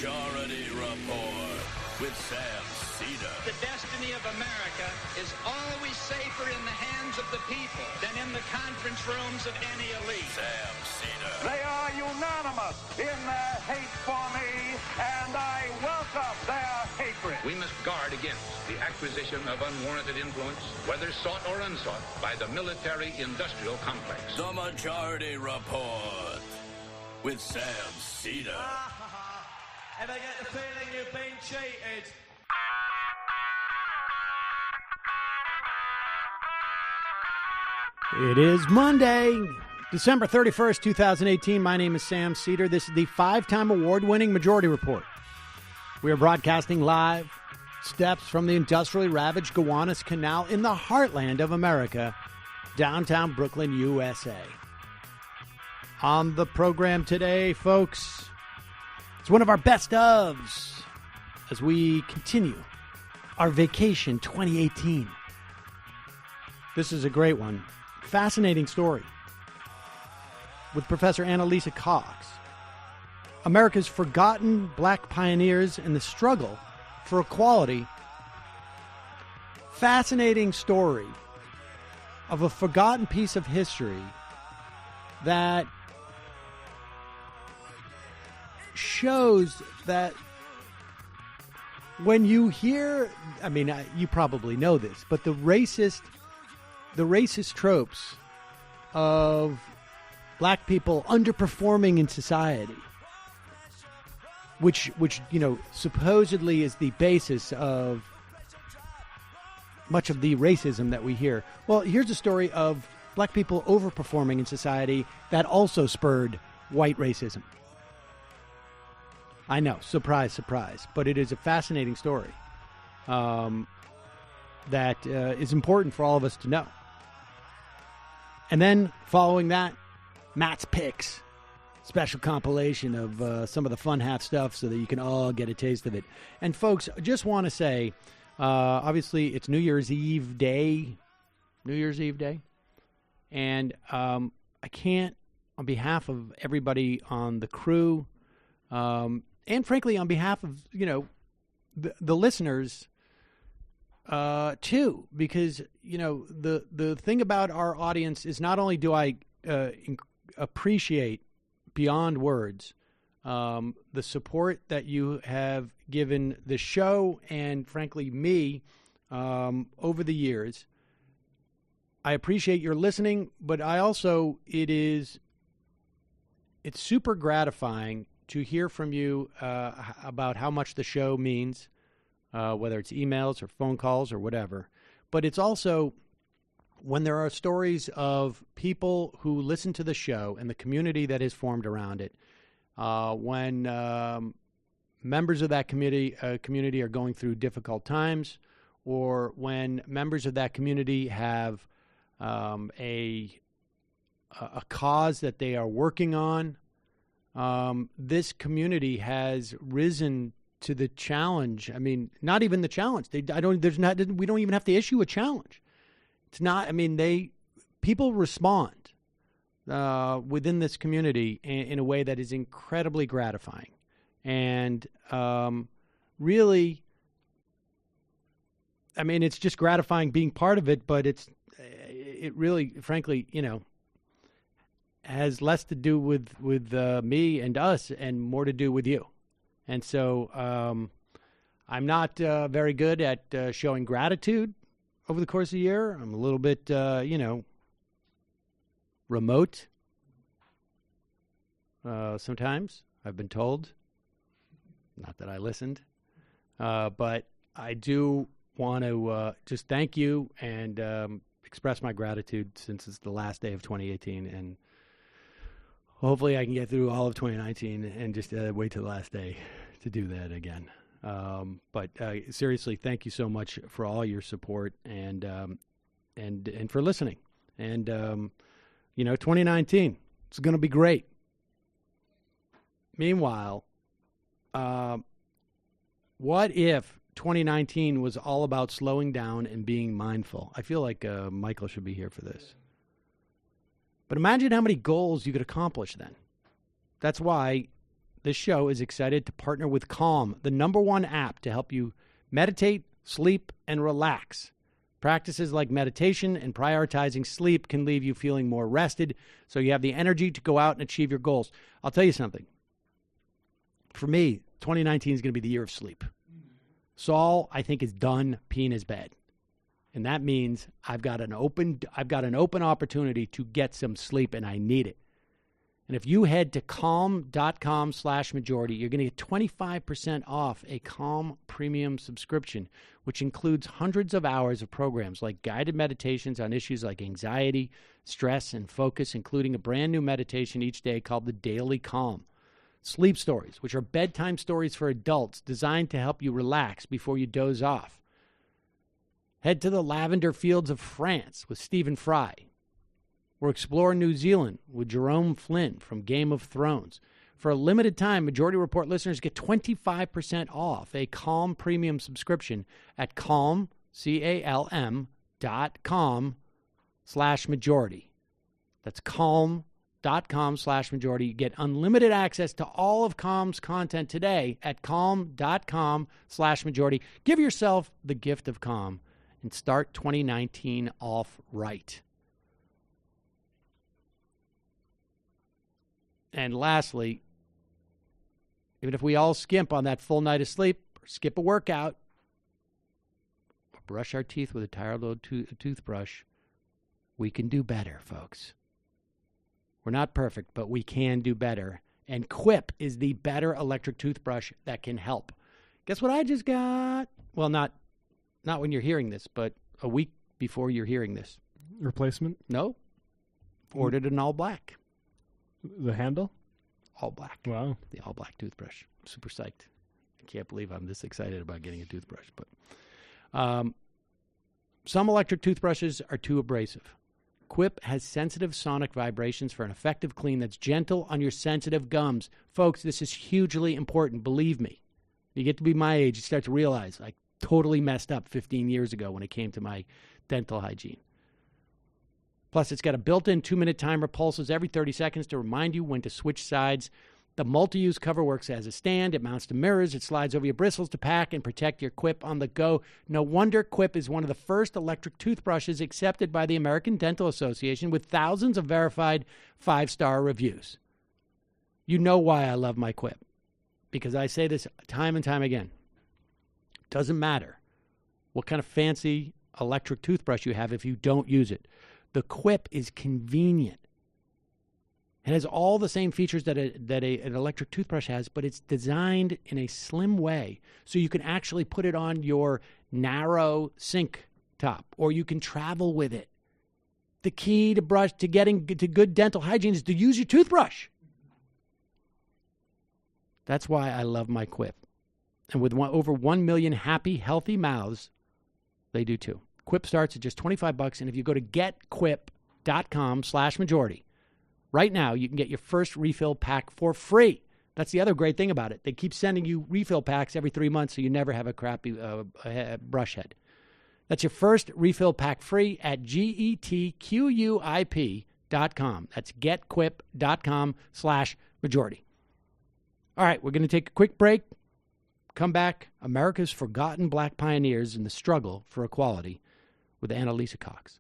Majority Report with Sam Cedar. The destiny of America is always safer in the hands of the people than in the conference rooms of any elite. Sam Cedar. They are unanimous in their hate for me, and I welcome their hatred. We must guard against the acquisition of unwarranted influence, whether sought or unsought, by the military-industrial complex. The Majority Report with Sam Cedar. Ever get the feeling you've been cheated? It is Monday, December 31st, 2018. My name is Sam Cedar. This is the 5-time award-winning Majority Report. We are broadcasting live steps from the industrially ravaged Gowanus Canal in the heartland of America, downtown Brooklyn, USA. On the program today, folks, it's one of our best ofs as we continue our vacation 2018. This is a great one. Fascinating story with Professor Anna-Lisa Cox. America's forgotten black pioneers and the struggle for equality. Fascinating story of a forgotten piece of history that shows that when you hear, you probably know this, but the racist tropes of black people underperforming in society, which supposedly is the basis of much of the racism that we hear. Well, here's a story of black people overperforming in society that also spurred white racism. I know, surprise, surprise, but it is a fascinating story that is important for all of us to know. And then, following that, Matt's Picks, special compilation of some of the fun half stuff so that you can all get a taste of it. And, folks, I just want to say, obviously, it's New Year's Eve day. And I can't, on behalf of everybody on the crew, and frankly, on behalf of, the listeners, too, because, the thing about our audience is not only do I appreciate beyond words the support that you have given the show and, frankly, me over the years. I appreciate your listening, but I also, it's super gratifying to hear from you about how much the show means, whether it's emails or phone calls or whatever. But it's also when there are stories of people who listen to the show and the community that is formed around it, when members of that community are going through difficult times, or when members of that community have a cause that they are working on. This community has risen to the challenge. I mean, not even the challenge. We don't even have to issue a challenge. It's not. I mean, people respond within this community in a way that is incredibly gratifying, and really, I mean, it's just gratifying being part of it. But it really, frankly, has less to do with me and us and more to do with you. And so I'm not very good at showing gratitude over the course of the year. I'm a little bit, remote sometimes, I've been told. Not that I listened. But I do want to just thank you and express my gratitude since it's the last day of 2018. And hopefully I can get through all of 2019 and just wait till the last day to do that again. But seriously, thank you so much for all your support and for listening. And 2019, it's going to be great. Meanwhile, what if 2019 was all about slowing down and being mindful? I feel like Michael should be here for this. But imagine how many goals you could accomplish then. That's why this show is excited to partner with Calm, the #1 app to help you meditate, sleep, and relax. Practices like meditation and prioritizing sleep can leave you feeling more rested, so you have the energy to go out and achieve your goals. I'll tell you something. For me, 2019 is going to be the year of sleep. Saul, I think, is done peeing his bed. And that means I've got an open opportunity to get some sleep, and I need it. And if you head to calm.com/majority, you're going to get 25% off a Calm premium subscription, which includes hundreds of hours of programs like guided meditations on issues like anxiety, stress, and focus, including a brand new meditation each day called the Daily Calm. Sleep stories, which are bedtime stories for adults designed to help you relax before you doze off. Head to the lavender fields of France with Stephen Fry. Or explore New Zealand with Jerome Flynn from Game of Thrones. For a limited time, Majority Report listeners get 25% off a Calm premium subscription at calm.com/majority. That's calm.com/majority. You get unlimited access to all of Calm's content today at calm.com/majority. Give yourself the gift of Calm and start 2019 off right. And lastly, even if we all skimp on that full night of sleep, or skip a workout, or brush our teeth with a tire-load toothbrush, we can do better, folks. We're not perfect, but we can do better. And Quip is the better electric toothbrush that can help. Guess what I just got? Well, not when you're hearing this, but a week before you're hearing this. Replacement? No. Ordered an all black. The handle? All black. Wow. The all black toothbrush. Super psyched. I can't believe I'm this excited about getting a toothbrush. But some electric toothbrushes are too abrasive. Quip has sensitive sonic vibrations for an effective clean that's gentle on your sensitive gums. Folks, this is hugely important. Believe me. You get to be my age, you start to realize I totally messed up 15 years ago when it came to my dental hygiene. Plus, it's got a built-in 2-minute timer, pulses every 30 seconds to remind you when to switch sides. The multi-use cover works as a stand. It mounts to mirrors. It slides over your bristles to pack and protect your Quip on the go. No wonder Quip is one of the first electric toothbrushes accepted by the American Dental Association with thousands of verified 5-star reviews. You know why I love my Quip. Because I say this time and time again. It doesn't matter what kind of fancy electric toothbrush you have if you don't use it. The Quip is convenient. It has all the same features that an electric toothbrush has, but it's designed in a slim way so you can actually put it on your narrow sink top, or you can travel with it. The key to getting to good dental hygiene is to use your toothbrush. That's why I love my Quip. And with over 1 million happy, healthy mouths, they do too. Quip starts at just $25, and if you go to getquip.com/majority, right now you can get your first refill pack for free. That's the other great thing about it. They keep sending you refill packs every 3 months, so you never have a crappy brush head. That's your first refill pack free at getquip.com. That's getquip.com/majority. All right, we're going to take a quick break. Come back. America's Forgotten Black Pioneers in the Struggle for Equality with Anna-Lisa Cox.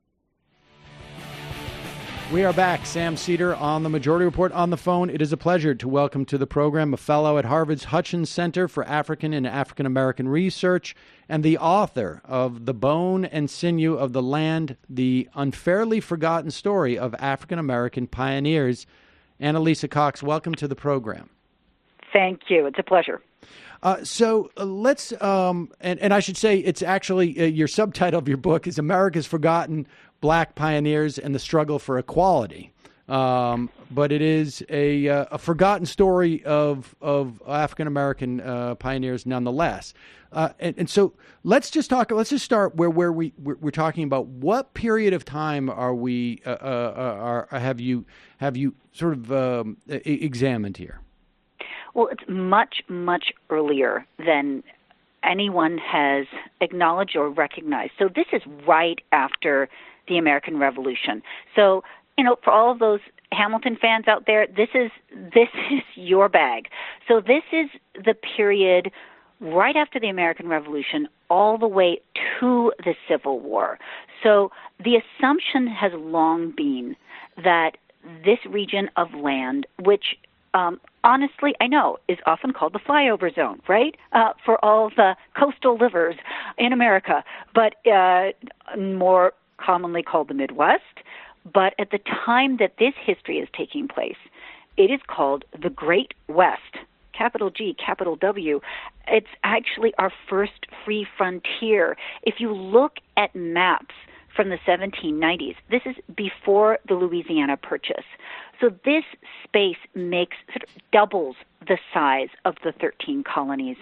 We are back. Sam Cedar on the Majority Report on the phone. It is a pleasure to welcome to the program a fellow at Harvard's Hutchins Center for African and African American Research and the author of The Bone and Sinew of the Land, the unfairly forgotten story of African American pioneers. Anna-Lisa Cox, welcome to the program. Thank you. It's a pleasure. So let's, and I should say it's actually, your subtitle of your book is America's Forgotten Black Pioneers and the Struggle for Equality. But it is a forgotten story of African-American pioneers nonetheless. And so let's just start where we're talking about what period of time have you sort of examined here? Well, it's much, much earlier than anyone has acknowledged or recognized. So this is right after the American Revolution. So, for all of those Hamilton fans out there, this is your bag. So this is the period right after the American Revolution all the way to the Civil War. So the assumption has long been that this region of land, which honestly, I know, is often called the flyover zone, right, for all the coastal livers in America, but more commonly called the Midwest. But at the time that this history is taking place, it is called the Great West, capital G, capital W. It's actually our first free frontier. If you look at maps from the 1790s, this is before the Louisiana Purchase. So this space sort of doubles the size of the 13 colonies.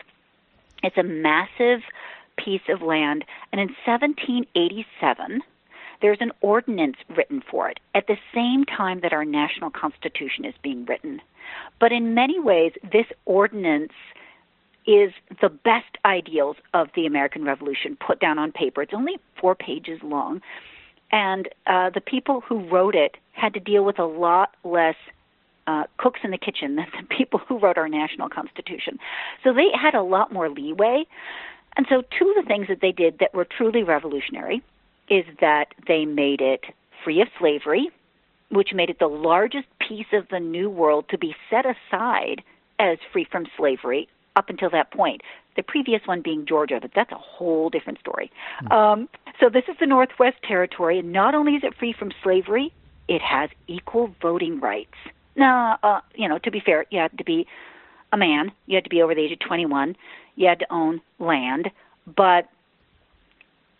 It's a massive piece of land, and in 1787, there's an ordinance written for it at the same time that our national constitution is being written. But in many ways, this ordinance is the best ideals of the American Revolution put down on paper. It's only 4 pages long. And the people who wrote it had to deal with a lot less cooks in the kitchen than the people who wrote our national constitution. So they had a lot more leeway. And so two of the things that they did that were truly revolutionary is that they made it free of slavery, which made it the largest piece of the New World to be set aside as free from slavery up until that point. The previous one being Georgia, but that's a whole different story. So this is the Northwest Territory, and not only is it free from slavery, it has equal voting rights. Now, to be fair, you had to be a man, you had to be over the age of 21, you had to own land, but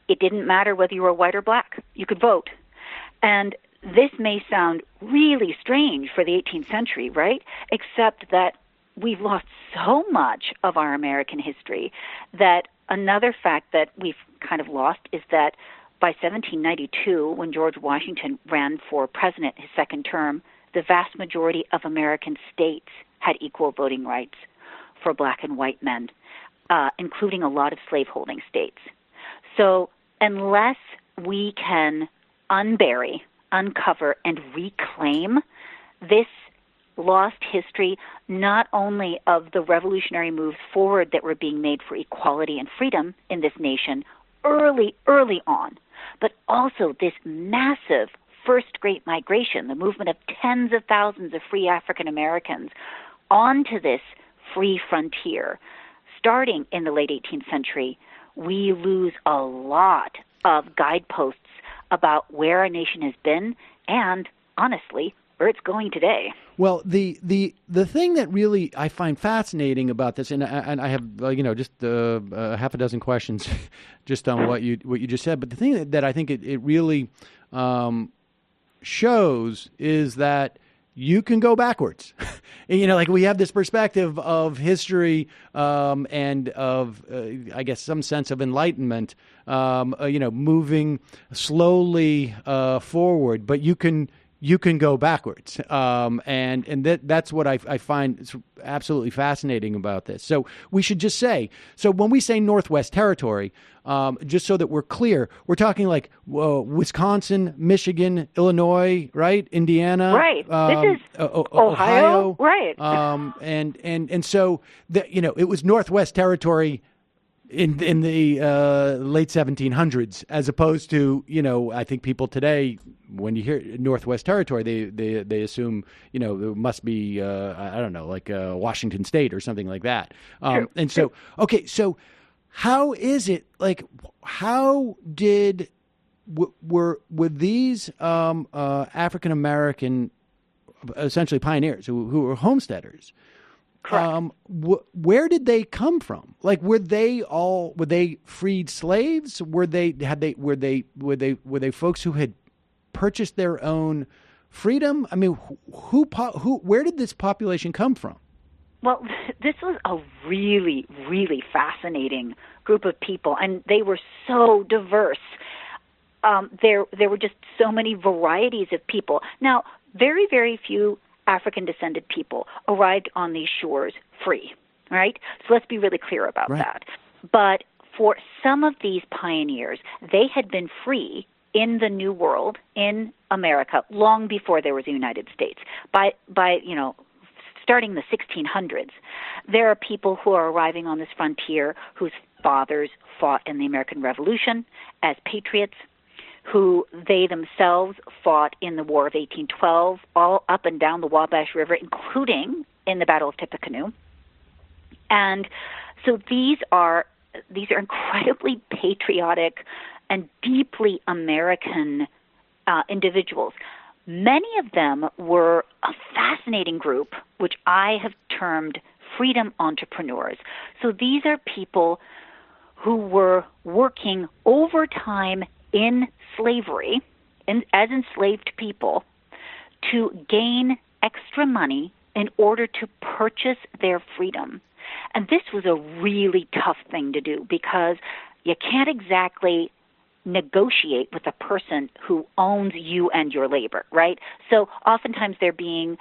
it didn't matter whether you were white or black. You could vote. And this may sound really strange for the 18th century, right? Except that we've lost so much of our American history that another fact that we've kind of lost is that by 1792, when George Washington ran for president his second term, the vast majority of American states had equal voting rights for black and white men, including a lot of slaveholding states. So unless we can unbury, uncover, and reclaim this lost history, not only of the revolutionary moves forward that were being made for equality and freedom in this nation early on, but also this massive first Great Migration, the movement of tens of thousands of free African Americans onto this free frontier. Starting in the late 18th century, we lose a lot of guideposts about where our nation has been and, honestly, where it's going today. Well, the thing that really I find fascinating about this, and I have just half a dozen questions just on what you just said, but the thing that I think it really shows is that you can go backwards. Like we have this perspective of history and of, I guess, some sense of enlightenment, moving slowly forward, but you can go backwards. And that's what I find absolutely fascinating about this. So we should just say, so when we say Northwest Territory, just so that we're clear, we're talking like Wisconsin, Michigan, Illinois, right? Indiana. Right. This is Ohio. Right. And so it was Northwest Territory in the late 1700s, as opposed to, I think people today, when you hear Northwest Territory, they assume, it must be, I don't know, like Washington State or something like that. True. And so, okay, so how is it, like, how did, were these African-American, essentially pioneers who were homesteaders, correct, where did they come from? Like, were they freed slaves? Were they folks who had purchased their own freedom? I mean, where did this population come from? Well, this was a really, really fascinating group of people, and they were so diverse. There were just so many varieties of people. Now, very, very few African-descended people arrived on these shores free, right? So let's be really clear about that. But for some of these pioneers, they had been free in the New World, in America, long before there was a United States. By starting the 1600s, there are people who are arriving on this frontier whose fathers fought in the American Revolution as patriots, who they themselves fought in the War of 1812, all up and down the Wabash River, including in the Battle of Tippecanoe. And so these are incredibly patriotic and deeply American individuals. Many of them were a fascinating group, which I have termed freedom entrepreneurs. So these are people who were working overtime in slavery, as enslaved people, to gain extra money in order to purchase their freedom. And this was a really tough thing to do because you can't exactly negotiate with a person who owns you and your labor, right? So oftentimes they're being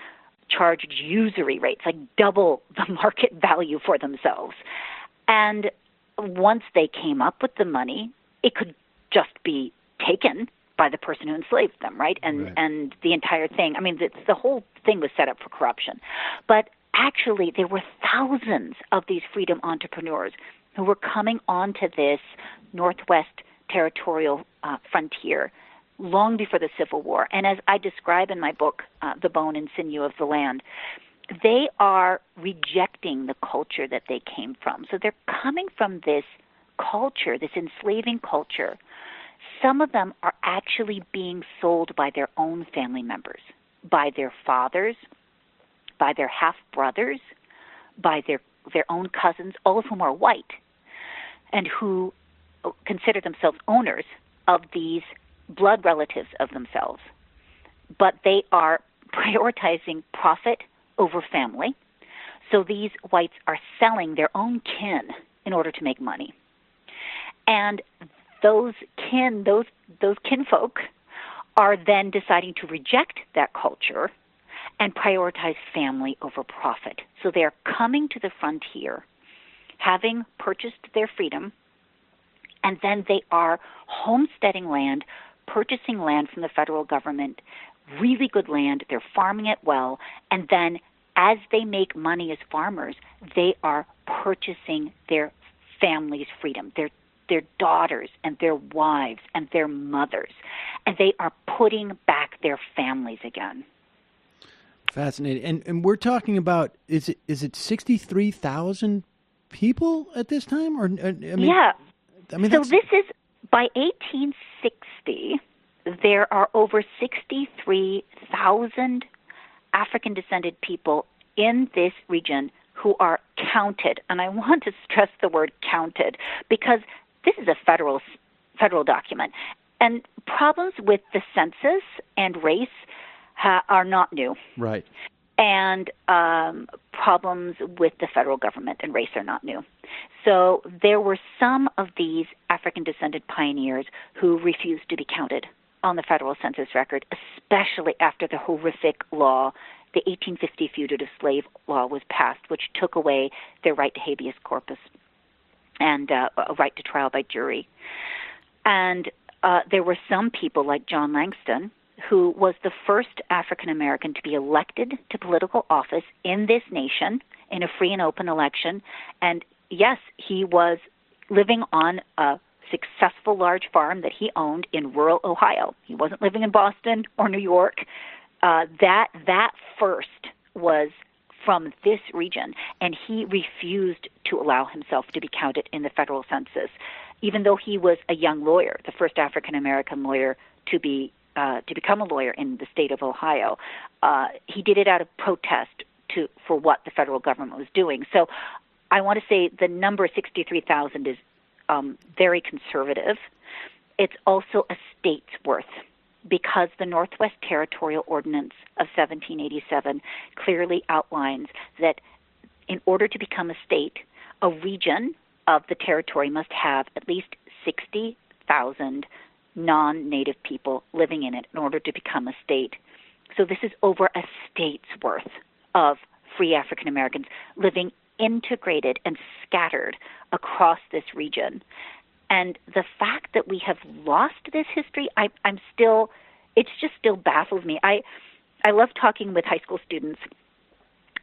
charged usury rates, like double the market value for themselves. And once they came up with the money, it could just be taken by the person who enslaved them, right? And the entire thing, I mean, the whole thing was set up for corruption. But actually, there were thousands of these freedom entrepreneurs who were coming onto this Northwest territorial frontier long before the Civil War. And as I describe in my book, The Bone and Sinew of the Land, they are rejecting the culture that they came from. So they're coming from this culture, this enslaving culture. Some of them are actually being sold by their own family members, by their fathers, by their half-brothers, by their own cousins, all of whom are white, and who consider themselves owners of these blood relatives of themselves. But they are prioritizing profit over family. So these whites are selling their own kin in order to make money. And those kinfolk are then deciding to reject that culture and prioritize family over profit. So they are coming to the frontier, having purchased their freedom, and then they are homesteading land, purchasing land from the federal government, really good land, they're farming it well, and then as they make money as farmers, they are purchasing their family's freedom, their daughters and their wives and their mothers, and they are putting back their families again. Fascinating. And we're talking about, is it 63,000 people at this time? Or I mean, yeah. I mean, so this is, by 1860, there are over 63,000 African-descended people in this region who are counted. And I want to stress the word counted because this is a federal document. And problems with the census and race are not new. Right. And problems with the federal government and race are not new. So there were some of these African-descended pioneers who refused to be counted on the federal census record, especially after the horrific law, the 1850 Fugitive Slave Law was passed, which took away their right to habeas corpus and a right to trial by jury. And there were some people like John Langston, who was the first African-American to be elected to political office in this nation in a free and open election. And yes, he was living on a successful large farm that he owned in rural Ohio. He wasn't living in Boston or New York. That first was from this region, and he refused to allow himself to be counted in the federal census, even though he was a young lawyer, the first African-American lawyer to become a lawyer in the state of Ohio. He did it out of protest for what the federal government was doing. So I want to say the number 63,000 is very conservative. It's also a state's worth because the Northwest Territorial Ordinance of 1787 clearly outlines that in order to become a state, a region of the territory must have at least 60,000 non-native people living in it in order to become a state. So this is over a state's worth of free African Americans living integrated and scattered across this region. And the fact that we have lost this history, it just still baffles me. I love talking with high school students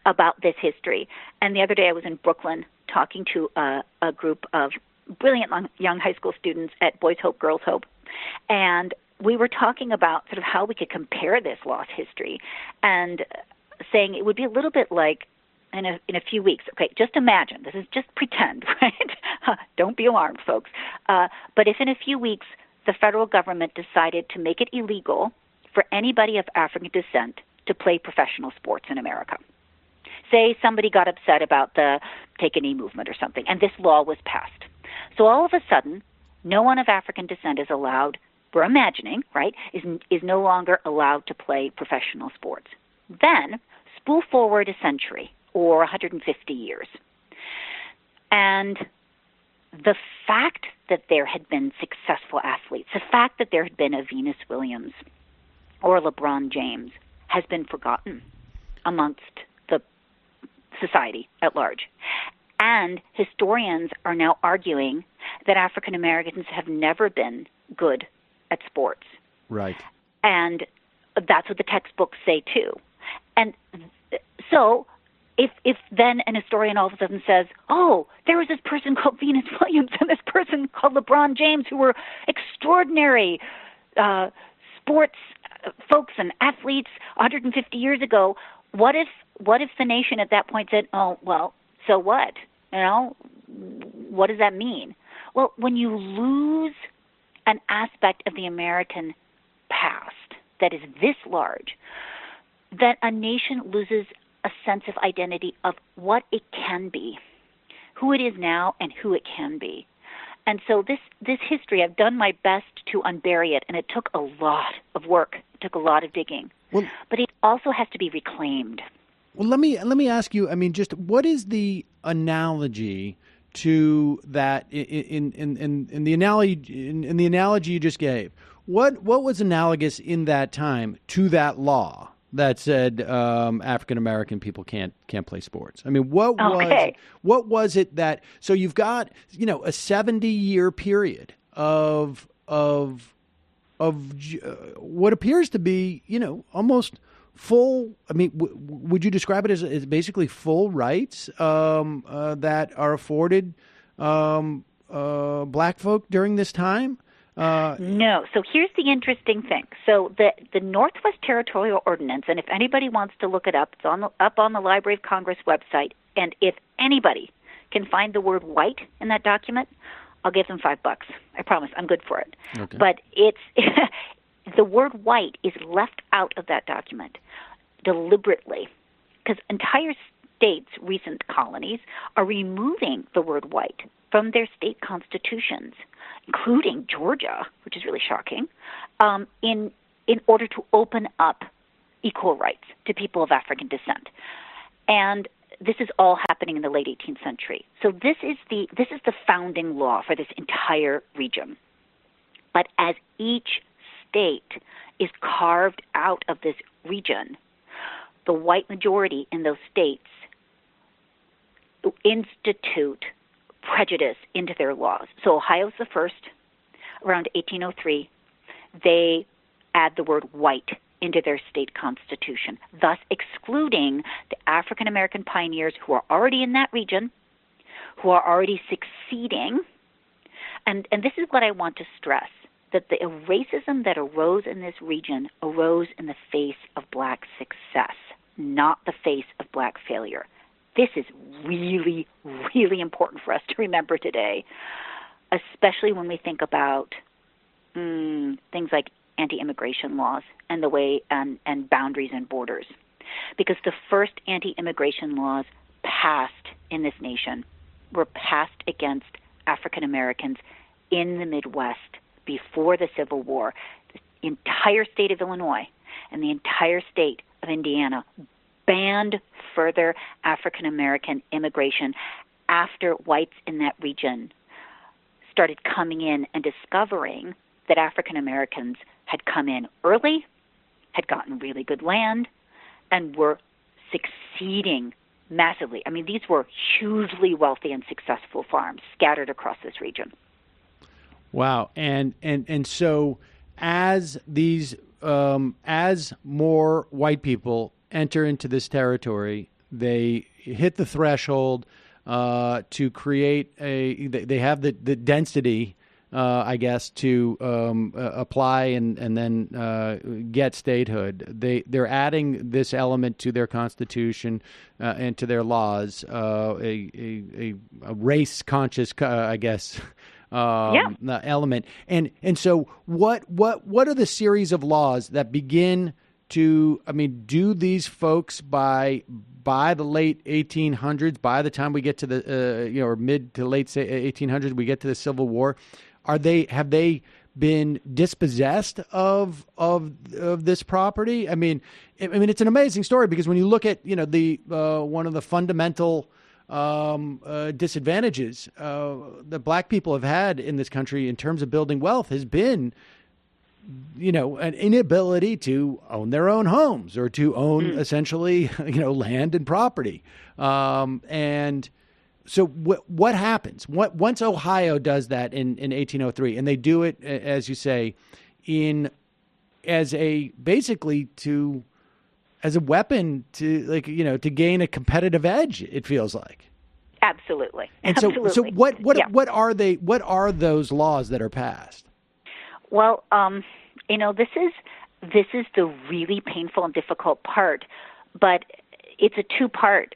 about this history. And the other day I was in Brooklyn talking to a group of brilliant young high school students at Boys Hope, Girls Hope. And we were talking about sort of how we could compare this lost history and saying it would be a little bit like in a few weeks. Okay, just imagine. This is just pretend, right? Don't be alarmed, folks. But if in a few weeks the federal government decided to make it illegal for anybody of African descent to play professional sports in America. Say somebody got upset about the take a knee movement or something, and this law was passed. So all of a sudden, no one of African descent is allowed, we're imagining, right, is no longer allowed to play professional sports. Then, spool forward a century or 150 years. And the fact that there had been successful athletes, the fact that there had been a Venus Williams or LeBron James has been forgotten amongst the society at large. And historians are now arguing that African Americans have never been good at sports. Right. And that's what the textbooks say too. And so if then an historian all of a sudden says, oh, there was this person called Venus Williams and this person called LeBron James who were extraordinary sports folks and athletes 150 years ago, what if the nation at that point said, oh, well, so what? You know, what does that mean? Well, when you lose an aspect of the American past that is this large, that a nation loses a sense of identity of what it can be, who it is now and who it can be. And so this history, I've done my best to unbury it, and it took a lot of work. It took a lot of digging. Well, but it also has to be reclaimed. Well, let me ask you. I mean, just what is the analogy to that in the analogy you just gave? What was analogous in that time to that law that said African American people can't play sports? I mean, what was it that? So you've got a 70-year period of what appears to be almost full. I mean, would you describe it as basically full rights that are afforded black folk during this time? No. So here's the interesting thing. So the Northwest Territorial Ordinance, and if anybody wants to look it up, it's up on the Library of Congress website. And if anybody can find the word white in that document, I'll give them $5. I promise. I'm good for it. Okay. But it's the word white is left out of that document deliberately because entire states, recent colonies, are removing the word white from their state constitutions, including Georgia, which is really shocking, in order to open up equal rights to people of African descent. And this is all happening in the late 18th century. So this is the founding law for this entire region. But as each state is carved out of this region, the white majority in those states institute prejudice into their laws. So Ohio's the first. Around 1803, they add the word white into their state constitution, thus excluding the African American pioneers who are already in that region, who are already succeeding. And this is what I want to stress, that the racism that arose in this region arose in the face of black success, not the face of black failure. This is really, really important for us to remember today, especially when we think about things like anti-immigration laws and the way and boundaries and borders. Because the first anti-immigration laws passed in this nation were passed against African Americans in the Midwest before the Civil War. The entire state of Illinois and the entire state of Indiana banned further African American immigration after whites in that region started coming in and discovering that African Americans had come in early, had gotten really good land, and were succeeding massively. I mean, these were hugely wealthy and successful farms scattered across this region. Wow. And so as these as more white people enter into this territory, they hit the threshold to create they have the density, I guess, to apply and then get statehood. They're adding this element to their constitution and to their laws, a race conscious, I guess, element. And so what are the series of laws that begin to, do these folks by the late 1800s, by the time we get to the or mid to late 1800s, we get to the Civil War, have they been dispossessed of this property? It's an amazing story, because when you look at the one of the fundamental disadvantages that black people have had in this country in terms of building wealth has been an inability to own their own homes or to own essentially, land and property. And so what happens? Once Ohio does that in 1803, and they do it, as you say, as a weapon to to gain a competitive edge, it feels like. Absolutely. And Absolutely. So what are they? What are those laws that are passed? Well, this is the really painful and difficult part, but it's a two-part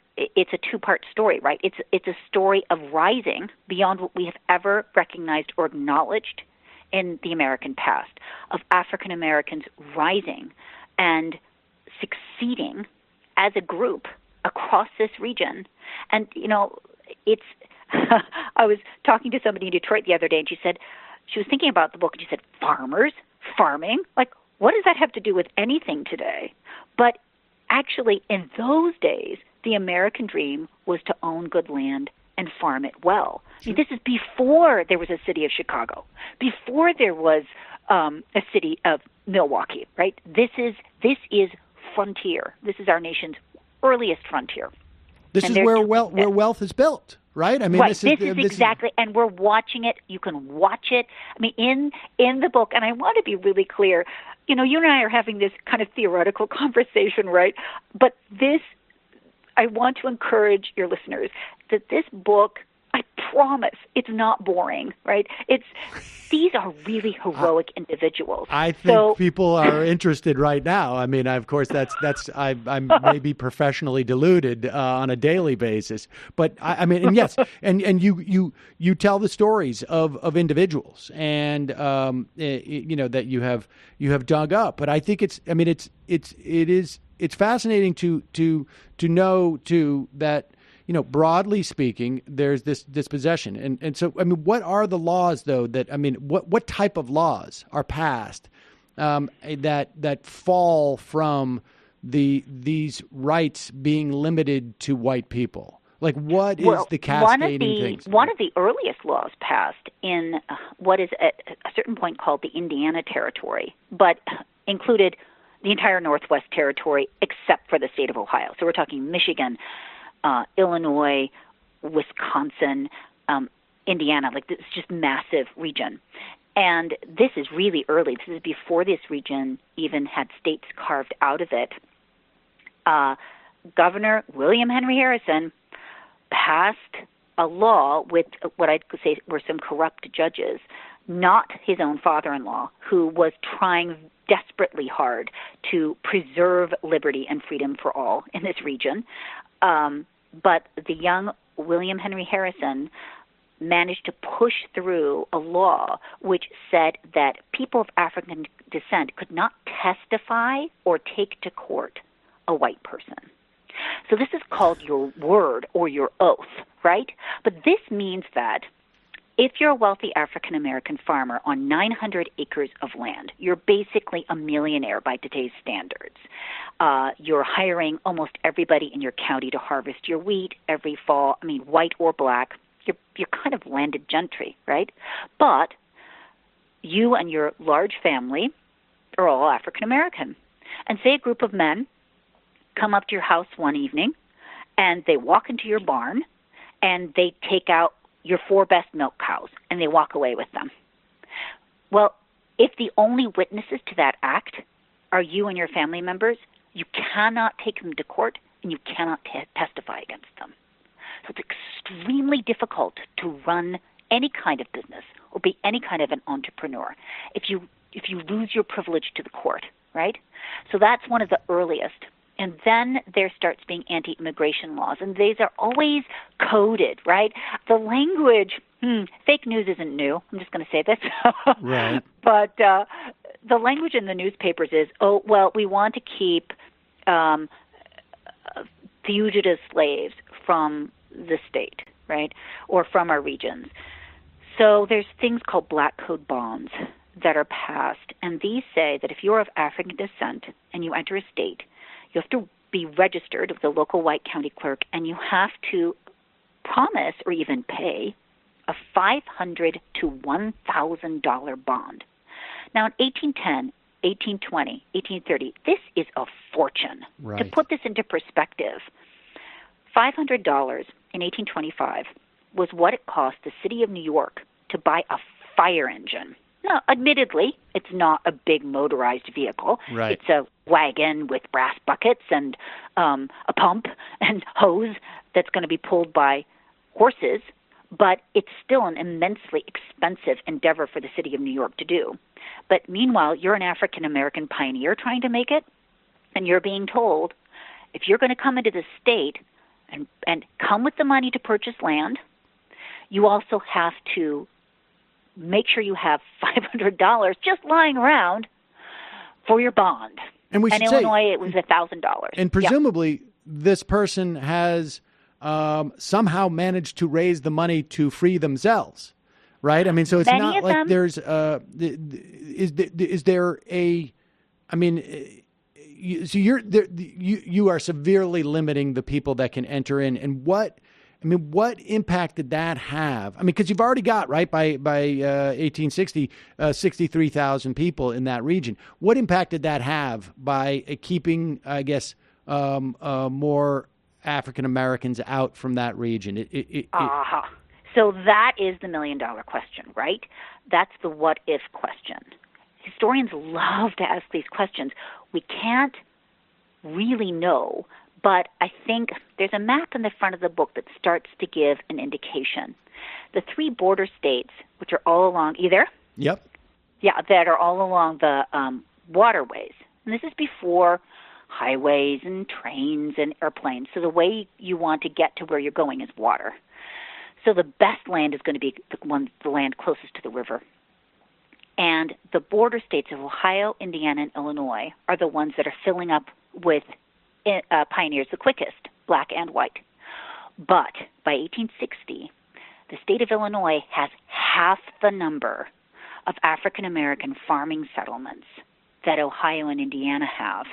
story, right? It's a story of rising beyond what we have ever recognized or acknowledged in the American past, of African Americans rising and succeeding as a group across this region. And it's I was talking to somebody in Detroit the other day, and she was thinking about the book, and she said, farming? Like, what does that have to do with anything today? But actually, in those days, the American dream was to own good land and farm it well. This is before there was a city of Chicago, before there was a city of Milwaukee, right? This is frontier. This is our nation's earliest frontier. This is where wealth is built, right? Right. This is exactly, and we're watching it. You can watch it. In the book, and I want to be really clear. You and I are having this kind of theoretical conversation, right? But I want to encourage your listeners that this book, I promise, it's not boring, right? These are really heroic individuals. I think people are interested right now. Of course, I'm maybe professionally deluded on a daily basis, but and yes, and you tell the stories of individuals and that you have dug up. But I think it's fascinating to know too that. Broadly speaking, there's this dispossession. And so, what are the laws, though, what type of laws are passed that fall from these rights being limited to white people? Like, what is the cascading things? One of the earliest laws passed in what is at a certain point called the Indiana Territory, but included the entire Northwest Territory except for the state of Ohio. So we're talking Michigan, Illinois, Wisconsin, Indiana, this is just massive region. And this is really early. This is before this region even had states carved out of it. Governor William Henry Harrison passed a law with what I'd say were some corrupt judges, not his own father-in-law, who was trying desperately hard to preserve liberty and freedom for all in this region. But the young William Henry Harrison managed to push through a law which said that people of African descent could not testify or take to court a white person. So this is called your word or your oath, right? But this means that if you're a wealthy African-American farmer on 900 acres of land, you're basically a millionaire by today's standards. You're hiring almost everybody in your county to harvest your wheat every fall, white or black. You're kind of landed gentry, right? But you and your large family are all African-American. And say a group of men come up to your house one evening, and they walk into your barn, and they take out your 4 best milk cows, and they walk away with them. Well, if the only witnesses to that act are you and your family members, you cannot take them to court and you cannot testify against them. So it's extremely difficult to run any kind of business or be any kind of an entrepreneur if you lose your privilege to the court, right? So that's one of the earliest. And then there starts being anti-immigration laws, and these are always coded, right? The language, fake news isn't new. I'm just going to say this. Right. But the language in the newspapers is, oh, well, we want to keep fugitive slaves from the state, right, or from our regions. So there's things called black code bonds that are passed, and these say that if you're of African descent and you enter a state, you have to be registered with the local white county clerk, and you have to promise or even pay a $500 to $1,000 bond. Now, in 1810, 1820, 1830, this is a fortune. Right. To put this into perspective, $500 in 1825 was what it cost the city of New York to buy a fire engine. Now, admittedly, it's not a big motorized vehicle. Right. It's a wagon with brass buckets and a pump and hose that's going to be pulled by horses, but it's still an immensely expensive endeavor for the city of New York to do. But meanwhile, you're an African-American pioneer trying to make it, and you're being told, if you're going to come into the state and come with the money to purchase land, you also have to make sure you have $500 just lying around for your bond. And we should in say, Illinois, it was $1,000. And presumably, this person has somehow managed to raise the money to free themselves, right? I mean, so it's not like there's is there a? I mean, so you are severely limiting the people that can enter in, and what impact did that have? I mean, because you've already got, right, by 1860, 63,000 people in that region. What impact did that have by keeping, I guess, more African Americans out from that region? So that is the million-dollar question, right? That's the what-if question. Historians love to ask these questions. We can't really know, but I think there's a map in the front of the book that starts to give an indication. The three border states, which are all along either, that are all along the waterways, and this is before highways and trains and airplanes. So the way you want to get to where you're going is water. So the best land is going to be the land closest to the river. And the border states of Ohio, Indiana, and Illinois are the ones that are filling up with pioneers the quickest, black and white. But by 1860, the state of Illinois has half the number of African-American farming settlements that Ohio and Indiana have.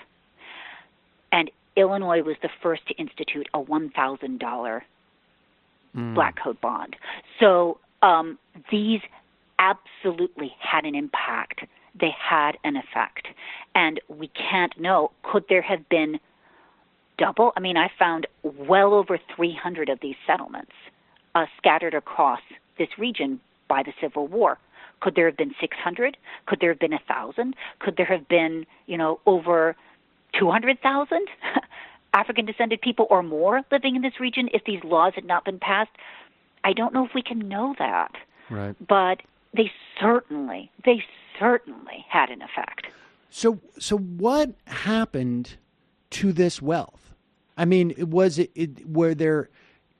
And Illinois was the first to institute a $1,000 black code bond. So these absolutely had an impact. They had an effect. And we can't know, could there have been double? I mean, I found well over 300 of these settlements scattered across this region by the Civil War. Could there have been 600? Could there have been 1,000? Could there have been, over 200,000 African-descended people or more living in this region if these laws had not been passed? I don't know if we can know that. Right. But they certainly had an effect. So what happened to this wealth? I mean, was it were there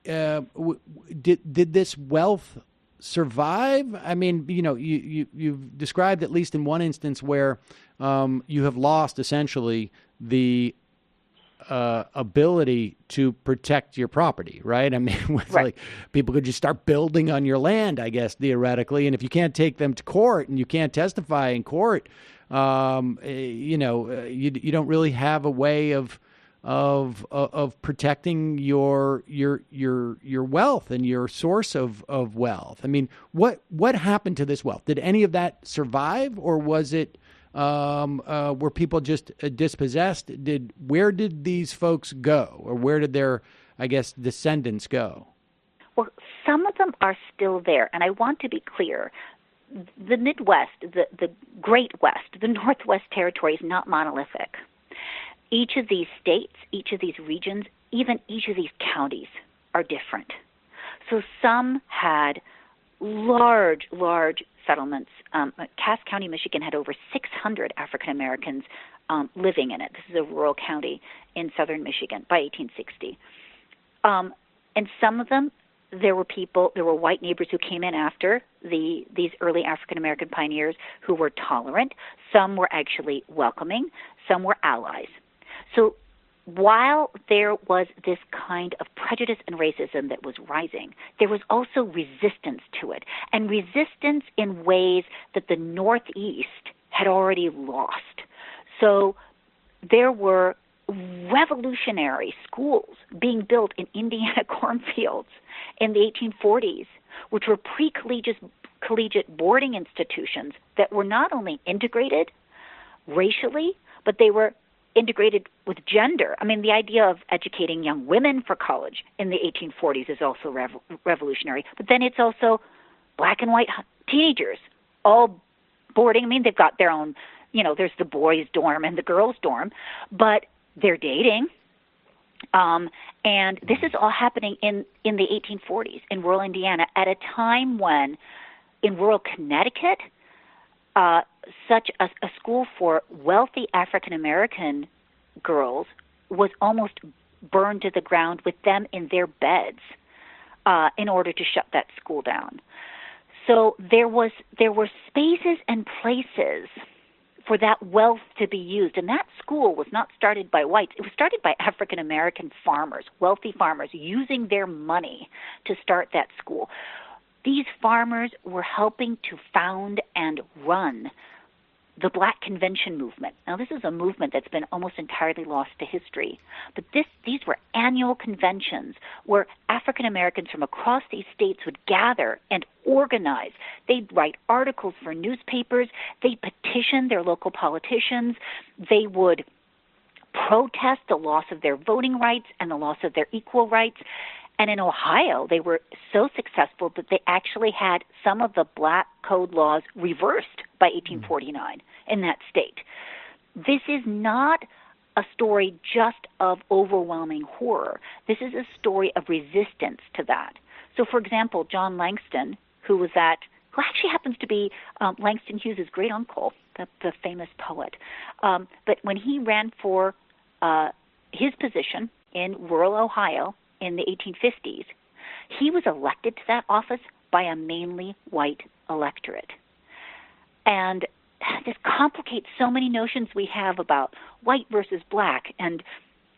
did this wealth survive? I mean, you've described at least in one instance where you have lost essentially the ability to protect your property, right? I mean, like people could just start building on your land, I guess, theoretically. And if you can't take them to court and you can't testify in court, you don't really have a way of protecting your wealth and your source of wealth. I mean, what happened to this wealth? Did any of that survive, or was it? Were people just dispossessed? Where did these folks go, or where did their, I guess, descendants go? Well, some of them are still there, and I want to be clear. the Midwest, the Great West, the Northwest Territory is not monolithic. Each of these states, each of these regions, even each of these counties are different. So some had large settlements. Cass County, Michigan had over 600 African Americans living in it. This is a rural county in southern Michigan by 1860. And some of them, there were white neighbors who came in after these early African American pioneers who were tolerant. Some were actually welcoming. Some were allies. So while there was this kind of prejudice and racism that was rising, there was also resistance to it, and resistance in ways that the Northeast had already lost. So there were revolutionary schools being built in Indiana cornfields in the 1840s, which were pre-collegiate boarding institutions that were not only integrated racially, but they were integrated with gender. I mean, the idea of educating young women for college in the 1840s is also revolutionary. But then it's also black and white teenagers all boarding. I mean, they've got their own, there's the boys' dorm and the girls' dorm, but they're dating. And this is all happening in the 1840s in rural Indiana at a time when in rural Connecticut, such a school for wealthy African American girls was almost burned to the ground with them in their beds in order to shut that school down. So there were spaces and places for that wealth to be used. And that school was not started by whites. It was started by African American farmers, wealthy farmers, using their money to start that school. These farmers were helping to found and run the Black Convention movement. Now, this is a movement that's been almost entirely lost to history, but these were annual conventions where African Americans from across these states would gather and organize. They'd write articles for newspapers. They'd petition their local politicians. They would protest the loss of their voting rights and the loss of their equal rights. And in Ohio, they were so successful that they actually had some of the black code laws reversed by 1849 in that state. This is not a story just of overwhelming horror. This is a story of resistance to that. So, for example, John Langston, who actually happens to be Langston Hughes' great uncle, the famous poet, but when he ran for his position in rural Ohio in the 1850s, he was elected to that office by a mainly white electorate. And this complicates so many notions we have about white versus black and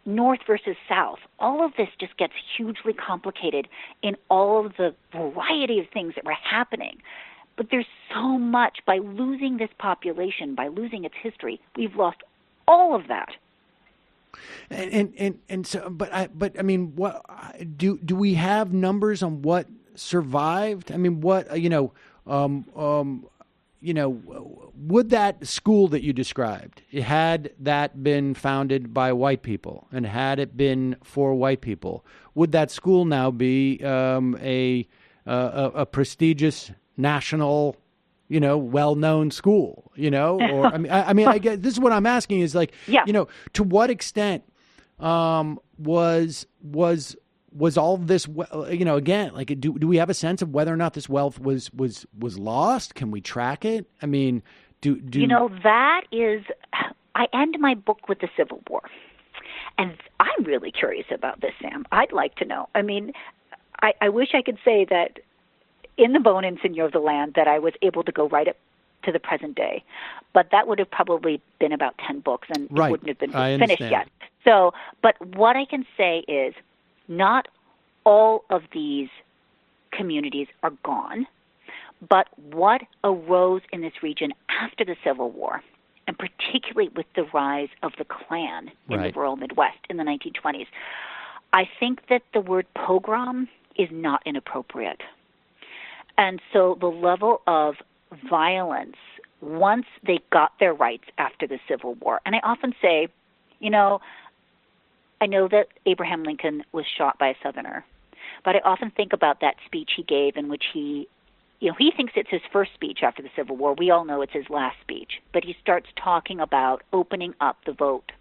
north versus south. All of this just gets hugely complicated in all of the variety of things that were happening. But there's so much. By losing this population, by losing its history, we've lost all of that. And so, but I mean, what do we have numbers on what survived? I mean, what would that school that you described, had that been founded by white people and had it been for white people, would that school now be a prestigious national, well-known school, or I guess this is what I'm asking is like, to what extent was all this, again, like, do we have a sense of whether or not this wealth was lost? Can we track it? I mean, that is, I end my book with the Civil War, and I'm really curious about this, Sam. I'd like to know. I mean, I wish I could say that in the Bone and Sinew of the Land that I was able to go right up to the present day. But that would have probably been about 10 books, and it wouldn't have been finished yet. So, but what I can say is not all of these communities are gone, but what arose in this region after the Civil War, and particularly with the rise of the Klan in the rural Midwest in the 1920s, I think that the word pogrom is not inappropriate. And so the level of violence, once they got their rights after the Civil War, and I often say, I know that Abraham Lincoln was shot by a Southerner, but I often think about that speech he gave in which he he thinks it's his first speech after the Civil War. We all know it's his last speech. But he starts talking about opening up the vote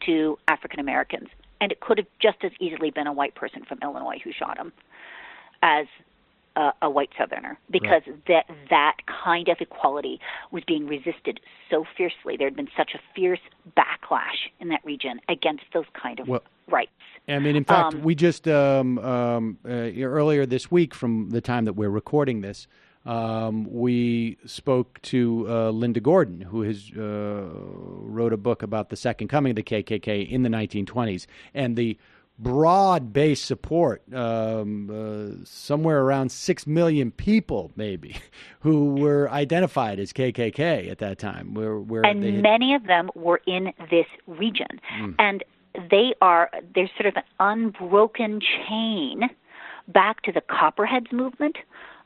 to African Americans. And it could have just as easily been a white person from Illinois who shot him as a white Southerner, because that kind of equality was being resisted so fiercely. There had been such a fierce backlash in that region against those kind of rights. I mean, in fact, we just earlier this week, from the time that we're recording this, we spoke to Linda Gordon, who has wrote a book about the Second Coming of the KKK in the 1920s, and the broad-based support, somewhere around 6 million people, maybe, who were identified as KKK at that time. And many of them were in this region. And there's sort of an unbroken chain back to the Copperheads movement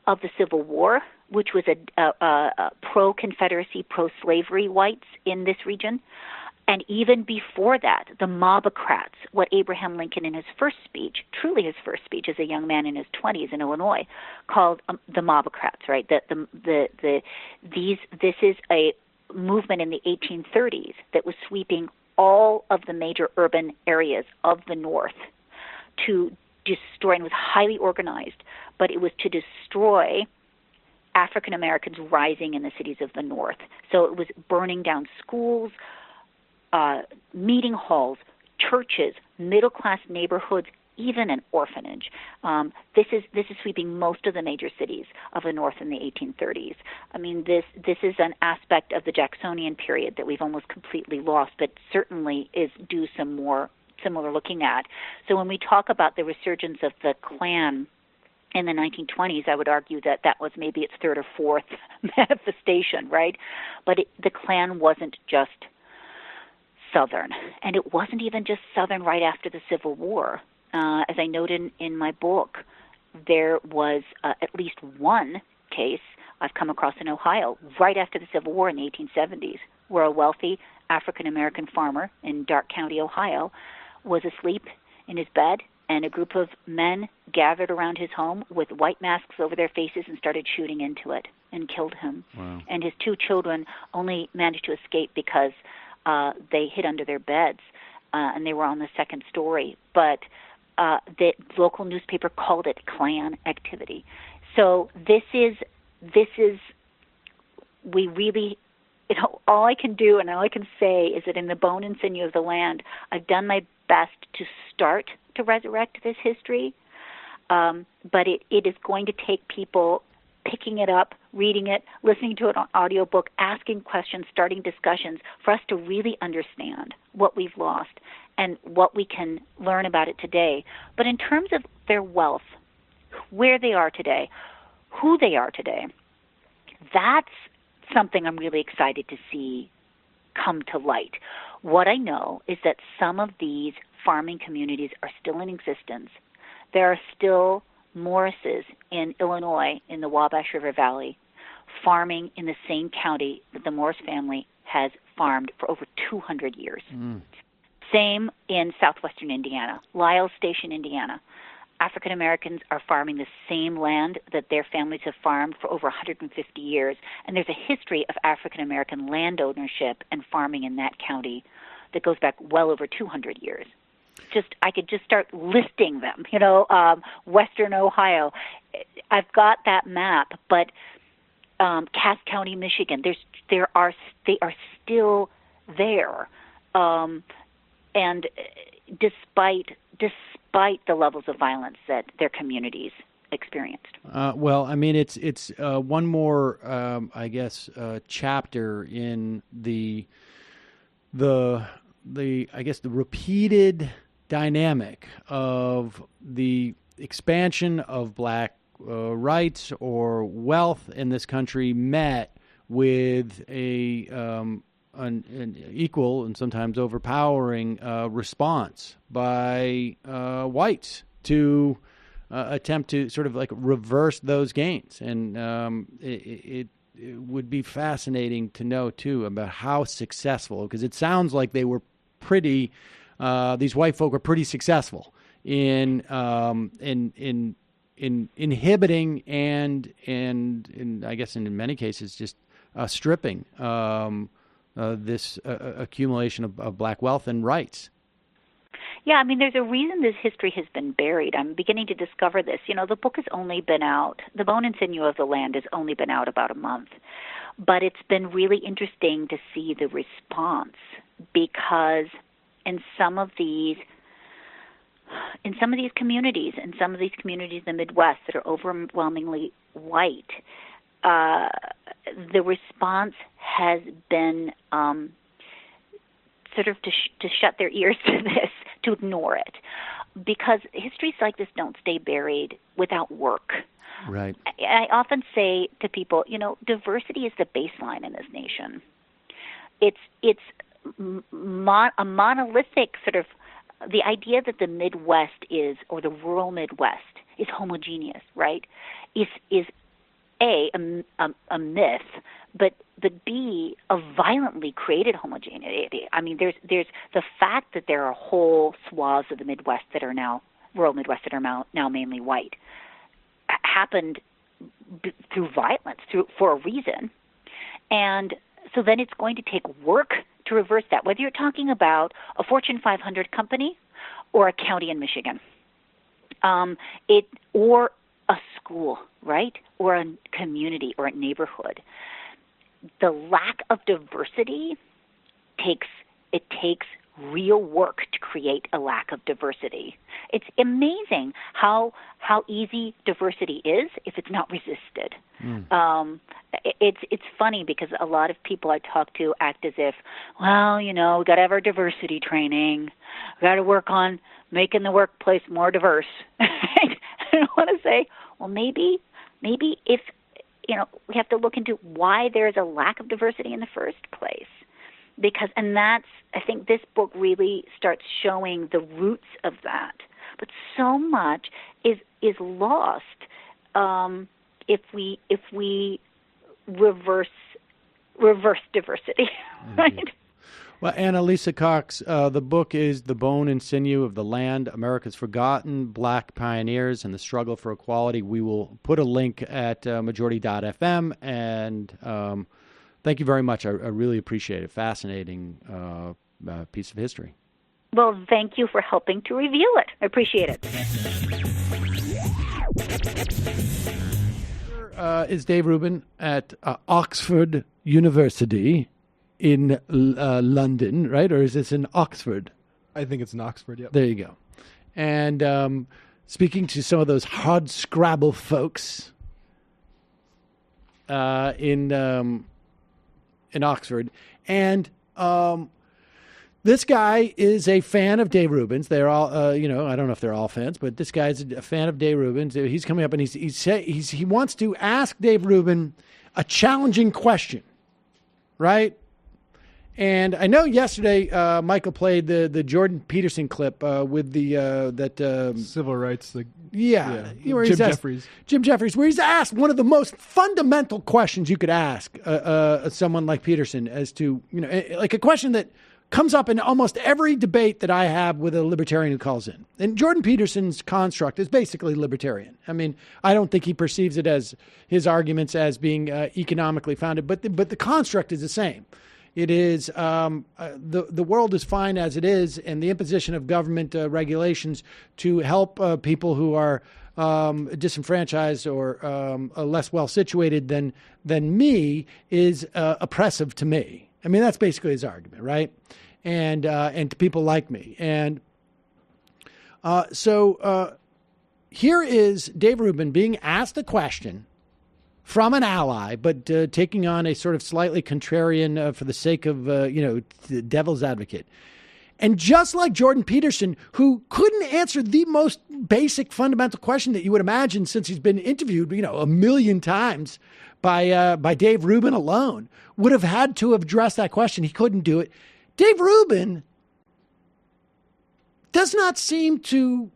of the Civil War, which was a pro-Confederacy, pro-slavery whites in this region. And even before that, the mobocrats, what Abraham Lincoln in his first speech, truly his first speech as a young man in his 20s in Illinois, called the mobocrats, right? This is a movement in the 1830s that was sweeping all of the major urban areas of the North to destroy, and was highly organized, but it was to destroy African Americans rising in the cities of the North. So it was burning down schools, meeting halls, churches, middle-class neighborhoods, even an orphanage. This is sweeping most of the major cities of the North in the 1830s. I mean, this is an aspect of the Jacksonian period that we've almost completely lost, but certainly is due some more similar looking at. So when we talk about the resurgence of the Klan in the 1920s, I would argue that was maybe its third or fourth manifestation, right? But the Klan wasn't just Southern, and it wasn't even just Southern right after the Civil War. As I noted in my book, there was at least one case I've come across in Ohio right after the Civil War in the 1870s, where a wealthy African-American farmer in Darke County, Ohio, was asleep in his bed, and a group of men gathered around his home with white masks over their faces and started shooting into it and killed him. Wow. And his two children only managed to escape because they hid under their beds, and they were on the second story. But the local newspaper called it Klan activity. So we really, all I can do and all I can say is that in the Bone and Sinew of the Land, I've done my best to start to resurrect this history, but it is going to take people picking it up, reading it, listening to it on audiobook, asking questions, starting discussions for us to really understand what we've lost and what we can learn about it today. But in terms of their wealth, where they are today, who they are today, that's something I'm really excited to see come to light. What I know is that some of these farming communities are still in existence. There are still Morrises in Illinois in the Wabash River Valley farming in the same county that the Morris family has farmed for over 200 years. Same in southwestern Indiana, Lyles Station, Indiana. African Americans are farming the same land that their families have farmed for over 150 years, and there's a history of African American land ownership and farming in that county that goes back well over 200 years. I could just start listing them, Western Ohio. I've got that map, but Cass County, Michigan, they are still there, and despite the levels of violence that their communities experienced. Well, I mean, it's one more, chapter in the repeated dynamic of the expansion of black rights or wealth in this country met with an equal and sometimes overpowering response by whites to attempt to sort of like reverse those gains. And it would be fascinating to know, too, about how successful, because it sounds like they were these white folk were pretty successful in inhibiting and I guess in many cases just stripping this accumulation of black wealth and rights. Yeah, I mean, there's a reason this history has been buried. I'm beginning to discover this. The book has only been out, The Bone and Sinew of the Land has only been out about a month. But it's been really interesting to see the response, because in some of these communities, in the Midwest that are overwhelmingly white, the response has been sort of to shut their ears to this, to ignore it, because histories like this don't stay buried without work. Right. I often say to people, diversity is the baseline in this nation. It's a monolithic sort of, the idea that the Midwest is, or the rural Midwest is homogeneous, right? Is a myth, but B, a violently created homogeneity. I mean, there's the fact that there are whole swaths of the Midwest that are now rural Midwest that are now mainly white happened through violence, for a reason, and so then it's going to take work to reverse that. Whether you're talking about a Fortune 500 company or a county in Michigan, or a school, right, or a community or a neighborhood. The lack of diversity takes real work to create a lack of diversity. It's amazing how easy diversity is if it's not resisted. It's funny because a lot of people I talk to act as if, well, we got to have our diversity training. We got to work on making the workplace more diverse. I want to say, well, maybe if we have to look into why there's a lack of diversity in the first place. Because, and that's, I think this book really starts showing the roots of that. But so much is lost if we reverse diversity, right? Well, Anna-Lisa Cox, the book is The Bone and Sinew of the Land, America's Forgotten Black Pioneers and the Struggle for Equality. We will put a link at majority.fm, and thank you very much. I really appreciate it. Fascinating piece of history. Well, thank you for helping to reveal it. I appreciate it. Is Dave Rubin at Oxford University in London, right? Or is this in Oxford? I think it's in Oxford, yep. There you go. And speaking to some of those hard Scrabble folks in Oxford. And this guy is a fan of Dave Rubin's. They're all, I don't know if they're all fans, but this guy's a fan of Dave Rubin's. He's coming up and he wants to ask Dave Rubin a challenging question, right? And I know yesterday Michael played the Jordan Peterson clip with the civil rights. Jim Jeffries, where he's asked one of the most fundamental questions you could ask someone like Peterson, as to like a question that comes up in almost every debate that I have with a libertarian who calls in. And Jordan Peterson's construct is basically libertarian. I mean, I don't think he perceives it as his arguments as being economically founded, but the construct is the same. It is the world is fine as it is, and the imposition of government regulations to help people who are disenfranchised or less well situated than me is oppressive to me. I mean, that's basically his argument, right? And to people like me. And so here is Dave Rubin being asked a question from an ally, but taking on a sort of slightly contrarian for the sake of, the devil's advocate. And just like Jordan Peterson, who couldn't answer the most basic fundamental question that you would imagine, since he's been interviewed, a million times by Dave Rubin alone, would have had to have addressed that question. He couldn't do it. Dave Rubin does not seem to,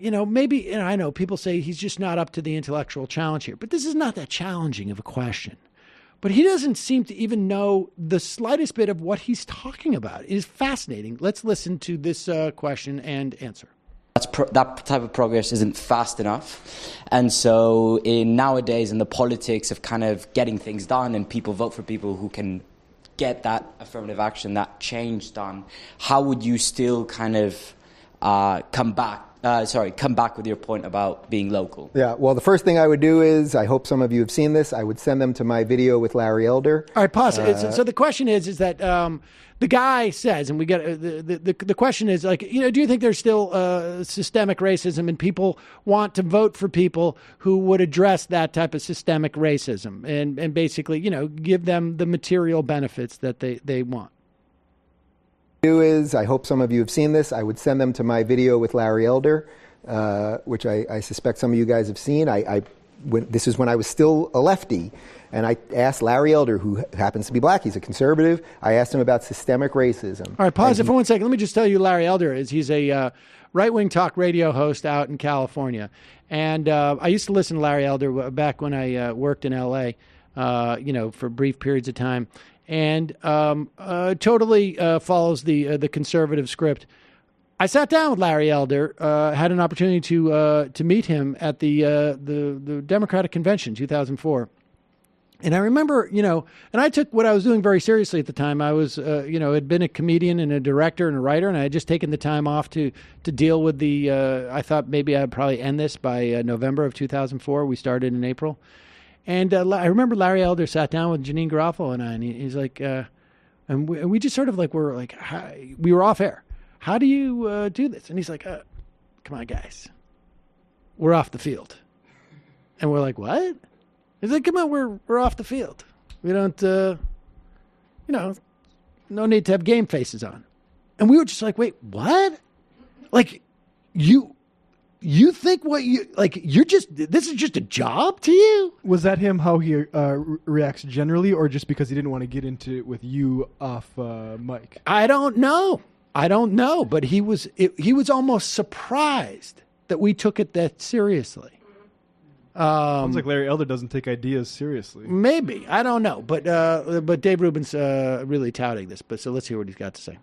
maybe, I know people say he's just not up to the intellectual challenge here, but this is not that challenging of a question. But he doesn't seem to even know the slightest bit of what he's talking about. It is fascinating. Let's listen to this question and answer. that type of progress isn't fast enough. And so nowadays in the politics of kind of getting things done and people vote for people who can get that affirmative action, that change done, how would you still kind of come back with your point about being local? Yeah, well, the first thing I would do is, I hope some of you have seen this, I would send them to my video with Larry Elder. All right, pause. So the question is that the guy says, and we get the question is like, do you think there's still systemic racism, and people want to vote for people who would address that type of systemic racism and basically, give them the material benefits that they want? Is, I hope some of you have seen this, I would send them to my video with Larry Elder, which I suspect some of you guys have seen. This is when I was still a lefty, and I asked Larry Elder, who happens to be black, he's a conservative, I asked him about systemic racism. All right, pause it for 1 second. Let me just tell you who Larry Elder is. He's a right-wing talk radio host out in California. And I used to listen to Larry Elder back when I worked in L.A., for brief periods of time. And totally follows the conservative script. I sat down with Larry Elder, had an opportunity to meet him at the Democratic Convention, 2004. And I remember, and I took what I was doing very seriously at the time. I was, had been a comedian and a director and a writer, and I had just taken the time off to deal with I thought maybe I'd probably end this by November of 2004. We started in April. And I remember Larry Elder sat down with Janine Garofalo and I, and he's like, and we just sort of like, we were off air. How do you do this? And he's like, come on, guys. We're off the field. And we're like, what? He's like, come on, we're off the field. We don't, no need to have game faces on. And we were just like, wait, what? Like, you think this is just a job to you? Was that him, how he reacts generally, or just because he didn't want to get into it with you off mic? I don't know, but he was almost surprised that we took it that seriously. Sounds like Larry Elder doesn't take ideas seriously. Maybe, I don't know, but Dave Rubin's really touting this. But so let's hear what he's got to say.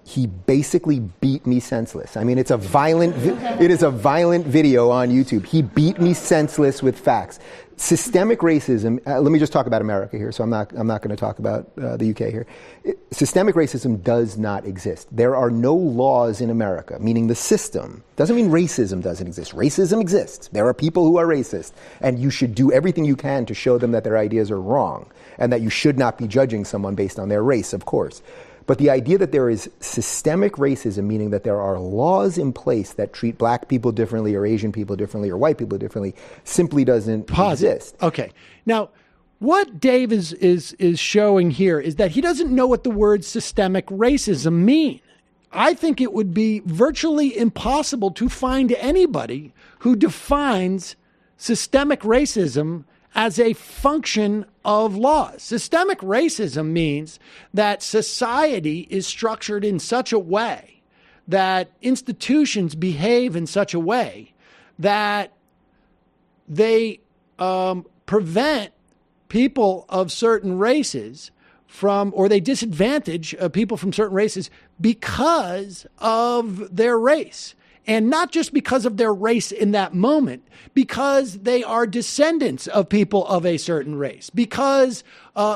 He basically beat me senseless. I mean, it is a violent video on YouTube. He beat me senseless with facts. Systemic racism, let me just talk about America here, so I'm not going to talk about the UK here. Systemic racism does not exist. There are no laws in America, meaning the system. Doesn't mean racism doesn't exist. Racism exists. There are people who are racist, and you should do everything you can to show them that their ideas are wrong, and that you should not be judging someone based on their race, of course. But the idea that there is systemic racism, meaning that there are laws in place that treat black people differently or Asian people differently or white people differently, simply doesn't exist. Okay. Now, what Dave is showing here is that he doesn't know what the word systemic racism mean. I think it would be virtually impossible to find anybody who defines systemic racism as a function of laws. Systemic racism means that society is structured in such a way, that institutions behave in such a way that they prevent people of certain races from, or they disadvantage people from certain races because of their race. And not just because of their race in that moment, because they are descendants of people of a certain race, because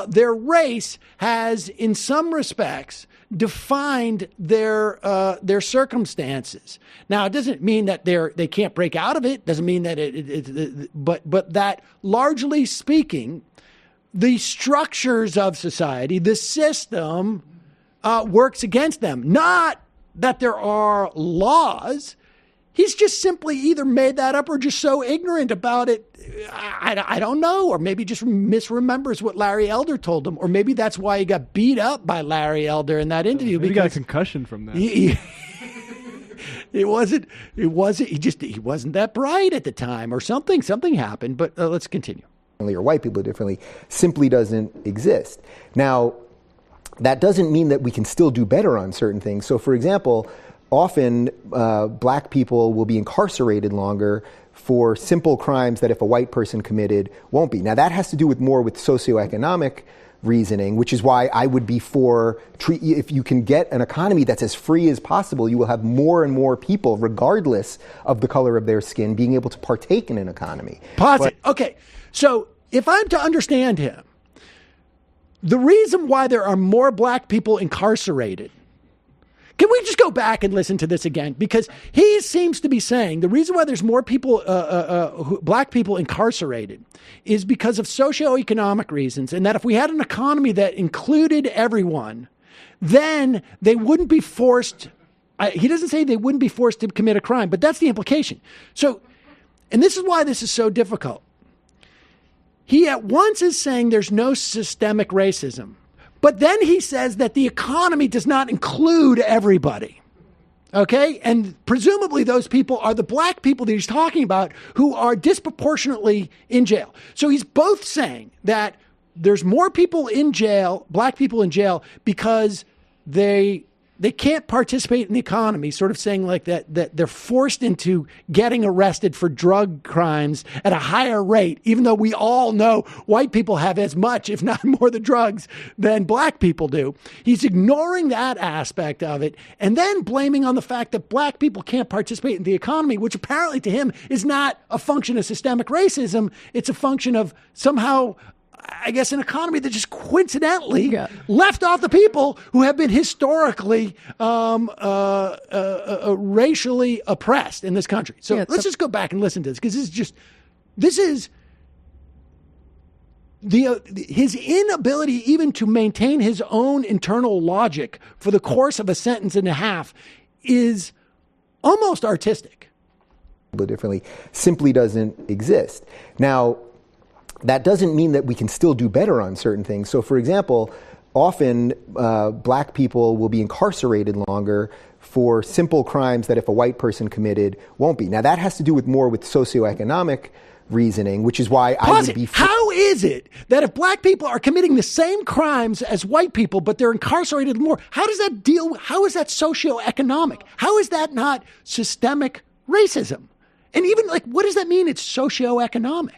their race has, in some respects, defined their circumstances. Now, it doesn't mean that they can't break out of it. Doesn't mean that but that, largely speaking, the structures of society, the system, works against them. Not that there are laws. He's just simply either made that up or just so ignorant about it. I don't know. Or maybe just misremembers what Larry Elder told him. Or maybe that's why he got beat up by Larry Elder in that interview. Maybe he got a concussion from that. He wasn't that bright at the time or something. Something happened. But let's continue. Or white people differently simply doesn't exist. Now, that doesn't mean that we can still do better on certain things. So, for example, often black people will be incarcerated longer for simple crimes that if a white person committed won't be. Now, that has to do more with socioeconomic reasoning, which is why I would be for if you can get an economy that's as free as possible, you will have more and more people, regardless of the color of their skin, being able to partake in an economy. Okay, so if I'm to understand him, the reason why there are more black people incarcerated, can we just go back and listen to this again? Because he seems to be saying the reason why there's more people, black people incarcerated is because of socioeconomic reasons, and that if we had an economy that included everyone, then they wouldn't be forced. He doesn't say they wouldn't be forced to commit a crime, but that's the implication. So, and this is why this is so difficult. He at once is saying there's no systemic racism. But then he says that the economy does not include everybody. Okay? And presumably those people are the black people that he's talking about who are disproportionately in jail. So he's both saying that there's more people in jail, black people in jail, because they can't participate in the economy, sort of saying like that they're forced into getting arrested for drug crimes at a higher rate, even though we all know white people have as much, if not more, the drugs than black people do. He's ignoring that aspect of it and then blaming on the fact that black people can't participate in the economy, which apparently to him is not a function of systemic racism. It's a function of somehow, I guess, an economy that just coincidentally left off the people who have been historically racially oppressed in this country. So let's just go back and listen to this, because this is his inability even to maintain his own internal logic for the course of a sentence and a half is almost artistic. Differently simply doesn't exist. Now, that doesn't mean that we can still do better on certain things. So, for example, often black people will be incarcerated longer for simple crimes that if a white person committed won't be. Now, that has to do with more with socioeconomic reasoning, which is why I would be... How is it that if black people are committing the same crimes as white people, but they're incarcerated more, how is that socioeconomic? How is that not systemic racism? And even, like, what does that mean it's socioeconomic?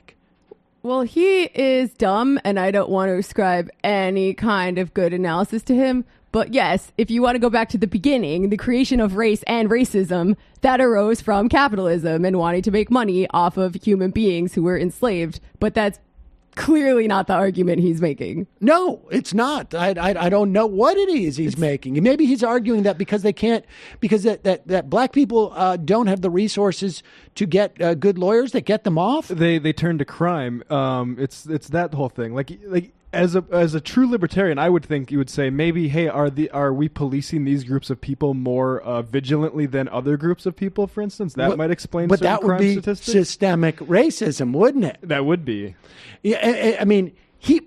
Well, he is dumb, and I don't want to ascribe any kind of good analysis to him. But yes, if you want to go back to the beginning, the creation of race and racism, that arose from capitalism and wanting to make money off of human beings who were enslaved. But that's clearly not the argument he's making. No, it's not. I don't know what it is he's making. Maybe he's arguing that because they can't, because that black people don't have the resources to get good lawyers that get them off. They turn to crime. It's that whole thing. Like as a true libertarian, I would think you would say maybe, hey, are we policing these groups of people more vigilantly than other groups of people? For instance, that might explain. But that would be statistics. Systemic racism, wouldn't it? That would be. Yeah, I mean,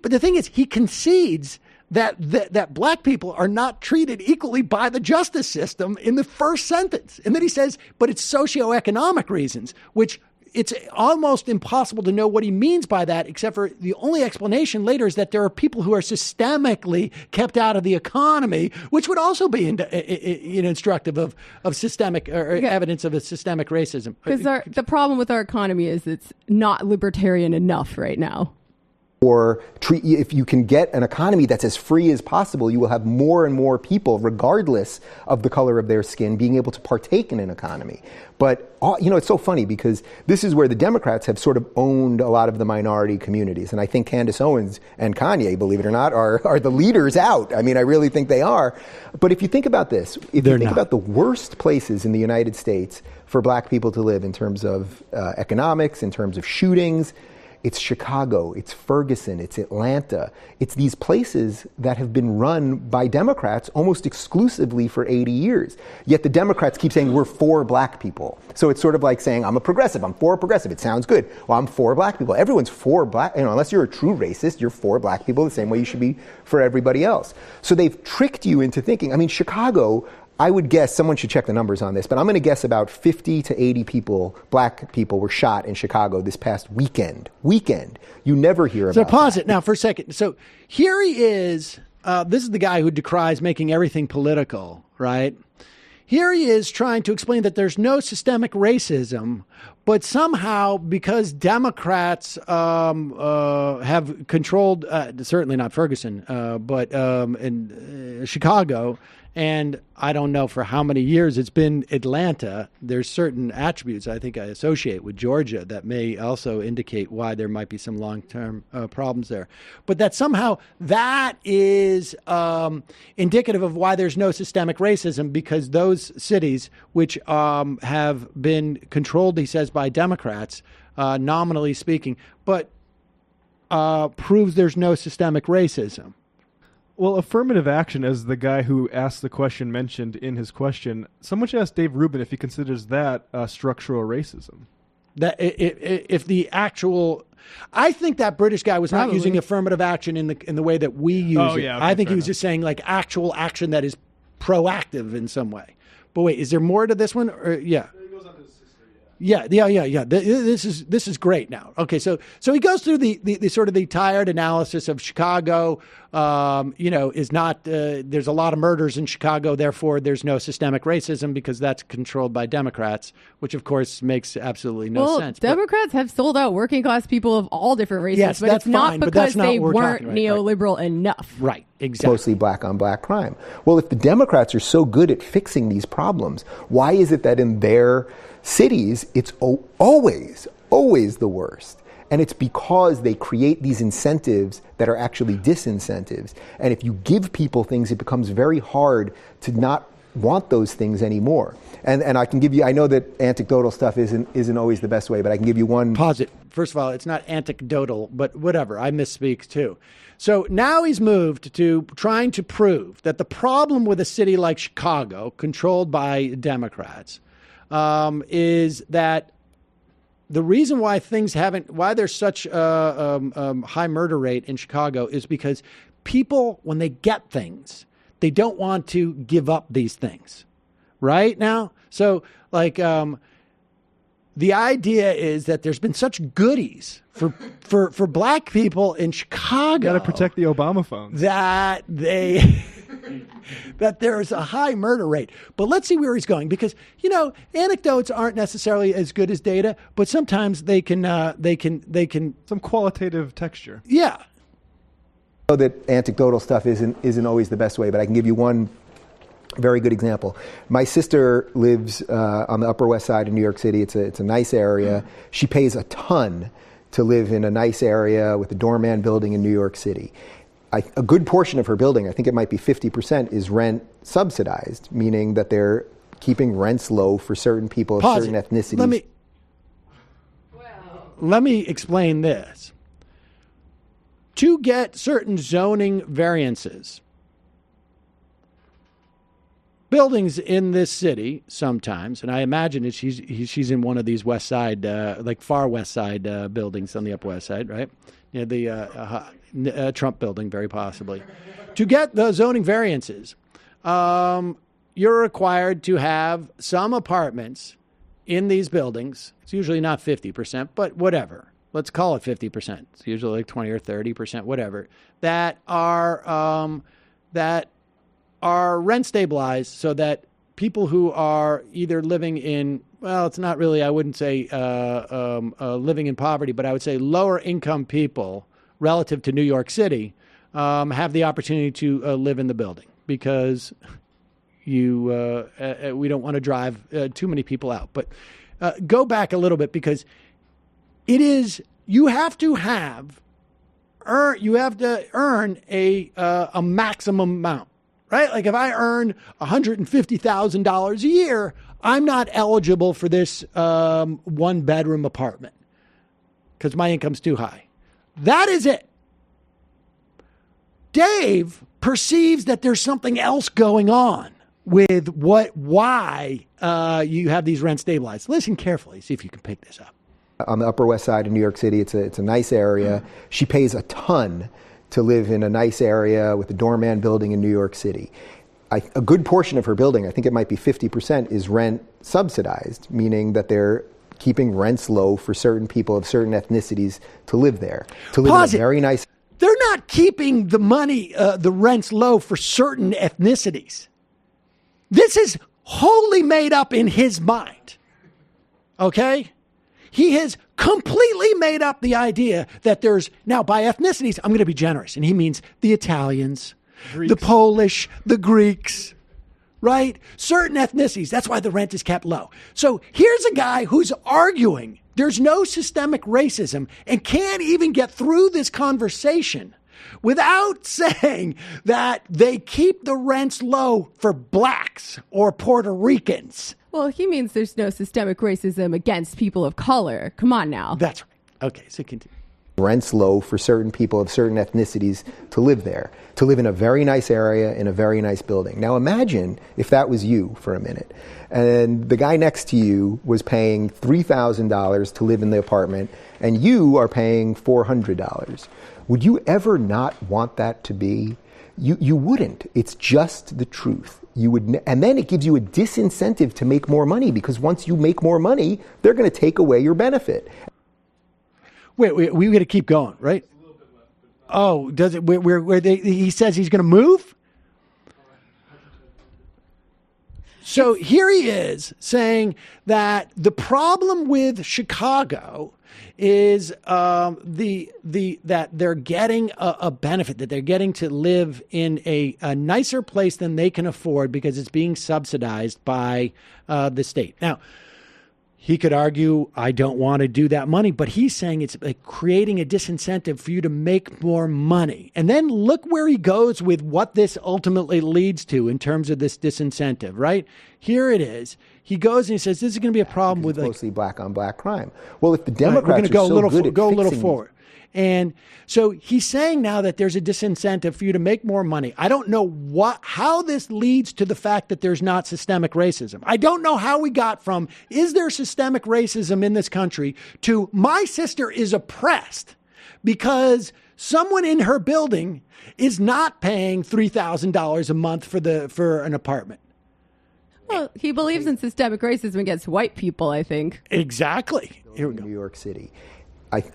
but the thing is, he concedes that black people are not treated equally by the justice system in the first sentence, and then he says, but it's socioeconomic reasons, which it's almost impossible to know what he means by that, except for the only explanation later is that there are people who are systemically kept out of the economy, which would also be instructive of systemic or evidence of a systemic racism. Because the problem with our economy is it's not libertarian enough right now. Or if you can get an economy that's as free as possible, you will have more and more people, regardless of the color of their skin, being able to partake in an economy. But, it's so funny because this is where the Democrats have sort of owned a lot of the minority communities. And I think Candace Owens and Kanye, believe it or not, are the leaders out. I mean, I really think they are. But if you think about this, about the worst places in the United States for black people to live in terms of economics, in terms of shootings, it's Chicago, it's Ferguson, it's Atlanta. It's these places that have been run by Democrats almost exclusively for 80 years. Yet the Democrats keep saying we're for black people. So it's sort of like saying I'm a progressive, I'm for a progressive. It sounds good. Well, I'm for black people. Everyone's for black, unless you're a true racist, you're for black people the same way you should be for everybody else. So they've tricked you into thinking, Chicago, I would guess, someone should check the numbers on this, but I'm going to guess about 50 to 80 people, black people, were shot in Chicago this past weekend. You never hear about that. So pause it now for a second. So here he is. This is the guy who decries making everything political, right? here he is trying to explain that there's no systemic racism, but somehow because Democrats have controlled, certainly not Ferguson, but in Chicago, and I don't know for how many years it's been Atlanta, there's certain attributes I think I associate with Georgia that may also indicate why there might be some long-term problems there. But that somehow that is indicative of why there's no systemic racism, because those cities which have been controlled, he says, by Democrats, nominally speaking, but proves there's no systemic racism. Well, affirmative action, as the guy who asked the question mentioned in his question, someone should ask Dave Rubin if he considers that structural racism. That if the actual, I think that British guy was not using affirmative action in the way that we use it. Yeah, okay, I think he was enough. just saying like actual action that is proactive in some way. But wait, is there more to this one? Or, yeah. Yeah. This is great now. Okay, so he goes through the sort of the tired analysis of Chicago. Is not there's a lot of murders in Chicago, therefore there's no systemic racism because that's controlled by Democrats, which of course makes absolutely no sense. Democrats have sold out working class people of all different races, yes, but that's it's not fine, because but that's not they what we're weren't talking about. neoliberal enough. Right, exactly. Mostly black on black crime. Well, if the Democrats are so good at fixing these problems, why is it that in their cities it's always the worst? And it's because they create these incentives that are actually disincentives. And if you give people things, it becomes very hard to not want those things anymore. And I can give you, I know that anecdotal stuff isn't always the best way, but I can give you one. Pause it. First of all, it's not anecdotal, but whatever. I misspeak too. So now he's moved to trying to prove that the problem with a city like Chicago, controlled by Democrats, is that the reason why why there's such a high murder rate in Chicago is because people, when they get things, they don't want to give up these things right now. So like, the idea is that there's been such goodies for black people in Chicago. Got to protect the Obama phones. That that there's a high murder rate. But let's see where he's going, because, anecdotes aren't necessarily as good as data, but sometimes they can some qualitative texture. Yeah. I know that anecdotal stuff isn't always the best way, but I can give you one very good example. My sister lives on the Upper West Side of New York City. It's a nice area. She pays a ton to live in a nice area with a doorman building in New York City. A good portion of her building, I think it might be 50%, is rent subsidized, meaning that they're keeping rents low for certain people of certain ethnicities. Let me explain this. To get certain zoning variances, buildings in this city sometimes, and I imagine she's in one of these West Side, like far West Side buildings on the Upper West Side, right? The Trump building, very possibly. To get the zoning variances, you're required to have some apartments in these buildings. It's usually not 50%, but whatever. Let's call it 50%. It's usually like 20 or 30%, whatever. That are rent stabilized, so that people who are either living in, well, it's not really, I wouldn't say living in poverty, but I would say lower income people relative to New York City have the opportunity to live in the building, because we don't want to drive too many people out. But go back a little bit, because you have to earn a maximum amount. Right? Like if I earn $150,000 a year, I'm not eligible for this one-bedroom apartment because my income's too high. That is it. Dave perceives that there's something else going on with why you have these rents stabilized. Listen carefully. See if you can pick this up. On the Upper West Side of New York City, it's a nice area. She pays a ton to live in a nice area with a doorman building in New York City. A good portion of her building, I think it might be 50%, is rent subsidized, meaning that they're keeping rents low for certain people of certain ethnicities to live there. To live in a very nice. They're not keeping the rents low for certain ethnicities. This is wholly made up in his mind. Okay? He has completely made up the idea that there's, now by ethnicities, I'm going to be generous. And he means the Italians, the Polish, the Greeks, right? Certain ethnicities. That's why the rent is kept low. So here's a guy who's arguing there's no systemic racism and can't even get through this conversation without saying that they keep the rents low for blacks or Puerto Ricans. Well, he means there's no systemic racism against people of color. Come on now. That's right. Okay, so continue. Rents low for certain people of certain ethnicities to live there, to live in a very nice area in a very nice building. Now imagine if that was you for a minute, and the guy next to you was paying $3,000 to live in the apartment, and you are paying $400. Would you ever not want that to be? You wouldn't. It's just the truth. You would, and then it gives you a disincentive to make more money, because once you make more money, they're going to take away your benefit. Wait, we got to keep going, right? Oh, does it? He says he's going to move. So here he is saying that the problem with Chicago is that they're getting a benefit, that they're getting to live in a nicer place than they can afford because it's being subsidized by the state. Now, he could argue, I don't want to do that money, but he's saying it's like creating a disincentive for you to make more money. And then look where he goes with what this ultimately leads to in terms of this disincentive, right? Here it is. He goes and he says, this is going to be a problem with mostly black on black crime. Well, if the Democrats we're going to go a little forward. And so he's saying now that there's a disincentive for you to make more money. I don't know how this leads to the fact that there's not systemic racism. I don't know how we got from, is there systemic racism in this country, to my sister is oppressed because someone in her building is not paying $3,000 a month for an apartment. Well, he believes in systemic racism against white people, I think. Exactly. Here we go. New York City.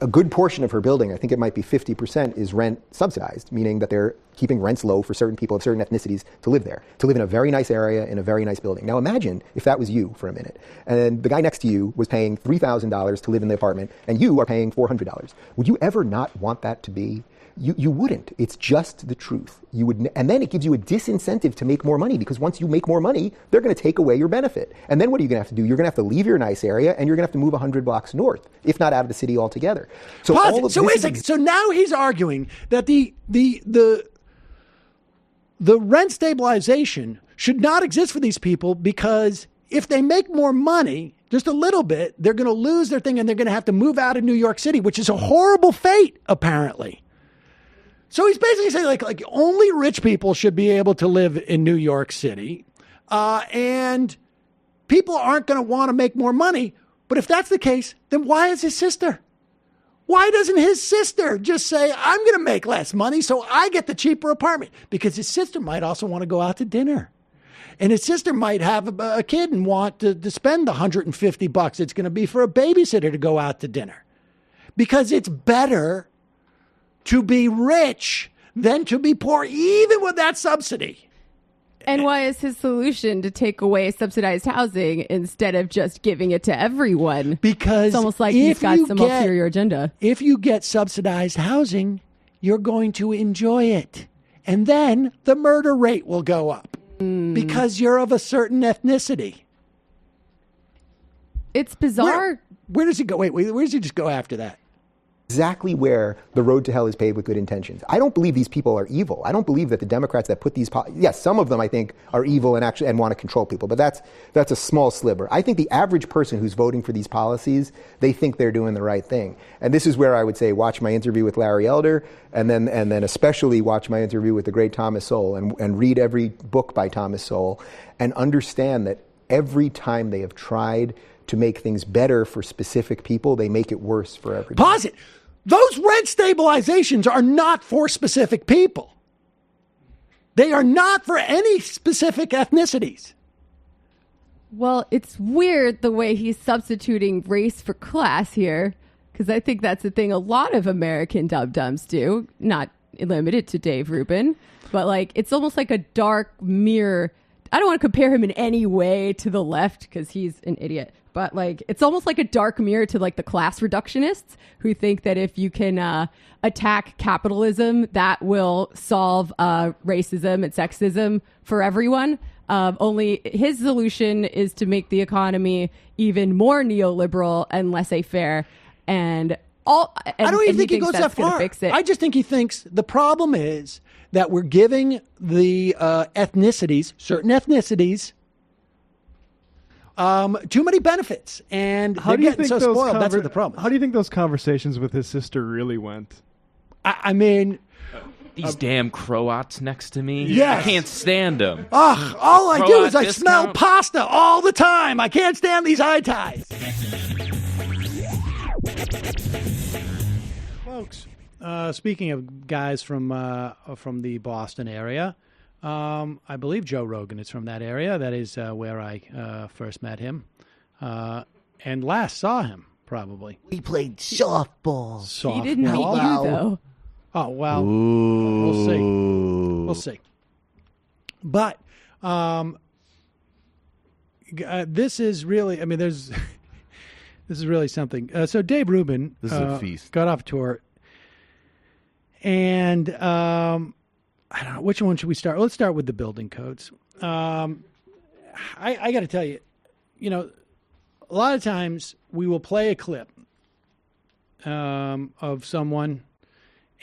A good portion of her building, I think it might be 50%, is rent subsidized, meaning that they're keeping rents low for certain people of certain ethnicities to live there, to live in a very nice area in a very nice building. Now imagine if that was you for a minute, and the guy next to you was paying $3,000 to live in the apartment, and you are paying $400. Would you ever not want that to be? You wouldn't. It's just the truth. You would, and then it gives you a disincentive to make more money, because once you make more money, they're going to take away your benefit. And then what are you going to have to do? You're going to have to leave your nice area, and you're going to have to move 100 blocks north, if not out of the city altogether. So wait a second. So now he's arguing that the rent stabilization should not exist for these people, because if they make more money, just a little bit, they're going to lose their thing, and they're going to have to move out of New York City, which is a horrible fate, apparently. So he's basically saying like only rich people should be able to live in New York City, and people aren't going to want to make more money. But if that's the case, then why is his sister? Why doesn't his sister just say, I'm going to make less money so I get the cheaper apartment? Because his sister might also want to go out to dinner. And his sister might have a kid and want to spend the $150 it's going to be for a babysitter to go out to dinner. Because it's better to be rich than to be poor, even with that subsidy. And why is his solution to take away subsidized housing instead of just giving it to everyone? Because it's almost like he's got some ulterior agenda. If you get subsidized housing, you're going to enjoy it. And then the murder rate will go up because you're of a certain ethnicity. It's bizarre. Where does he go? Wait, where does he just go after that? Exactly where the road to hell is paved with good intentions. I don't believe these people are evil. I don't believe that the Democrats that put these, yes, some of them I think are evil and want to control people, but that's a small sliver. I think the average person who's voting for these policies, they think they're doing the right thing. And this is where I would say watch my interview with Larry Elder, and then especially watch my interview with the great Thomas Sowell, and read every book by Thomas Sowell, and understand that every time they have tried to make things better for specific people, they make it worse for everybody. Pause it. Those rent stabilizations are not for specific people. They are not for any specific ethnicities. Well, it's weird the way he's substituting race for class here, because I think that's the thing a lot of American dum-dums do, not limited to Dave Rubin, but like it's almost like a dark mirror I don't want to compare him in any way to the left because he's an idiot. But like, it's almost like a dark mirror to like the class reductionists who think that if you can attack capitalism, that will solve racism and sexism for everyone. Only his solution is to make the economy even more neoliberal and laissez-faire. I don't even think he goes that far. I just think he thinks the problem is that we're giving the ethnicities, certain ethnicities, too many benefits, and they're getting so spoiled. That's what the problem is. How do you think those conversations with his sister really went? I mean... These damn Croats next to me. Yes. I can't stand them. Ugh, all I do is I smell pasta all the time. I can't stand these high ties. Folks, speaking of guys from the Boston area, I believe Joe Rogan is from that area. That is where I first met him and last saw him, probably. We played softball. He didn't meet you, though. Oh, well, we'll see. But this is really, I mean, this is really something. So Dave Rubin this is a feast. Got off tour. And I don't know, which one should we start? Let's start with the building codes. I got to tell you, a lot of times we will play a clip of someone.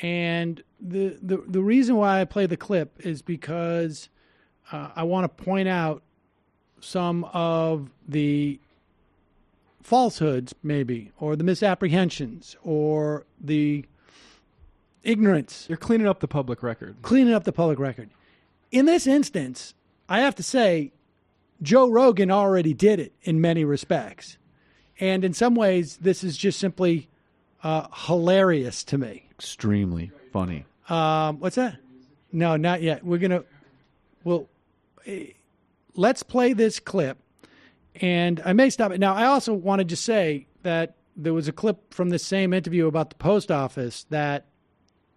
And the reason why I play the clip is because I want to point out some of the falsehoods, maybe, or the misapprehensions, or the ignorance. You're cleaning up the public record. In this instance, I have to say, Joe Rogan already did it in many respects. And in some ways, this is just simply hilarious to me. Extremely funny. What's that? No, not yet. Let's play this clip, and I may stop it. Now, I also want to just say that there was a clip from the same interview about the post office that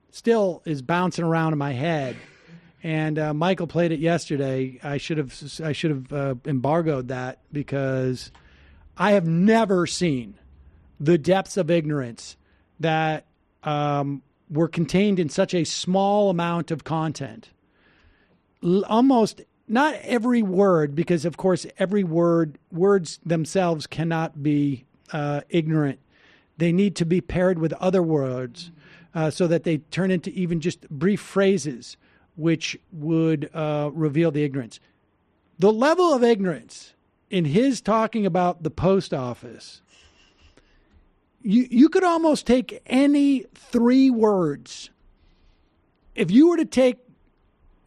still is bouncing around in my head. And Michael played it yesterday. I should have embargoed that because I have never seen the depths of ignorance that were contained in such a small amount of content. Almost not every word, because of course words themselves cannot be ignorant. They need to be paired with other words so that they turn into even just brief phrases which would reveal the ignorance. The level of ignorance in his talking about the post office, you could almost take any 3 words. If you were to take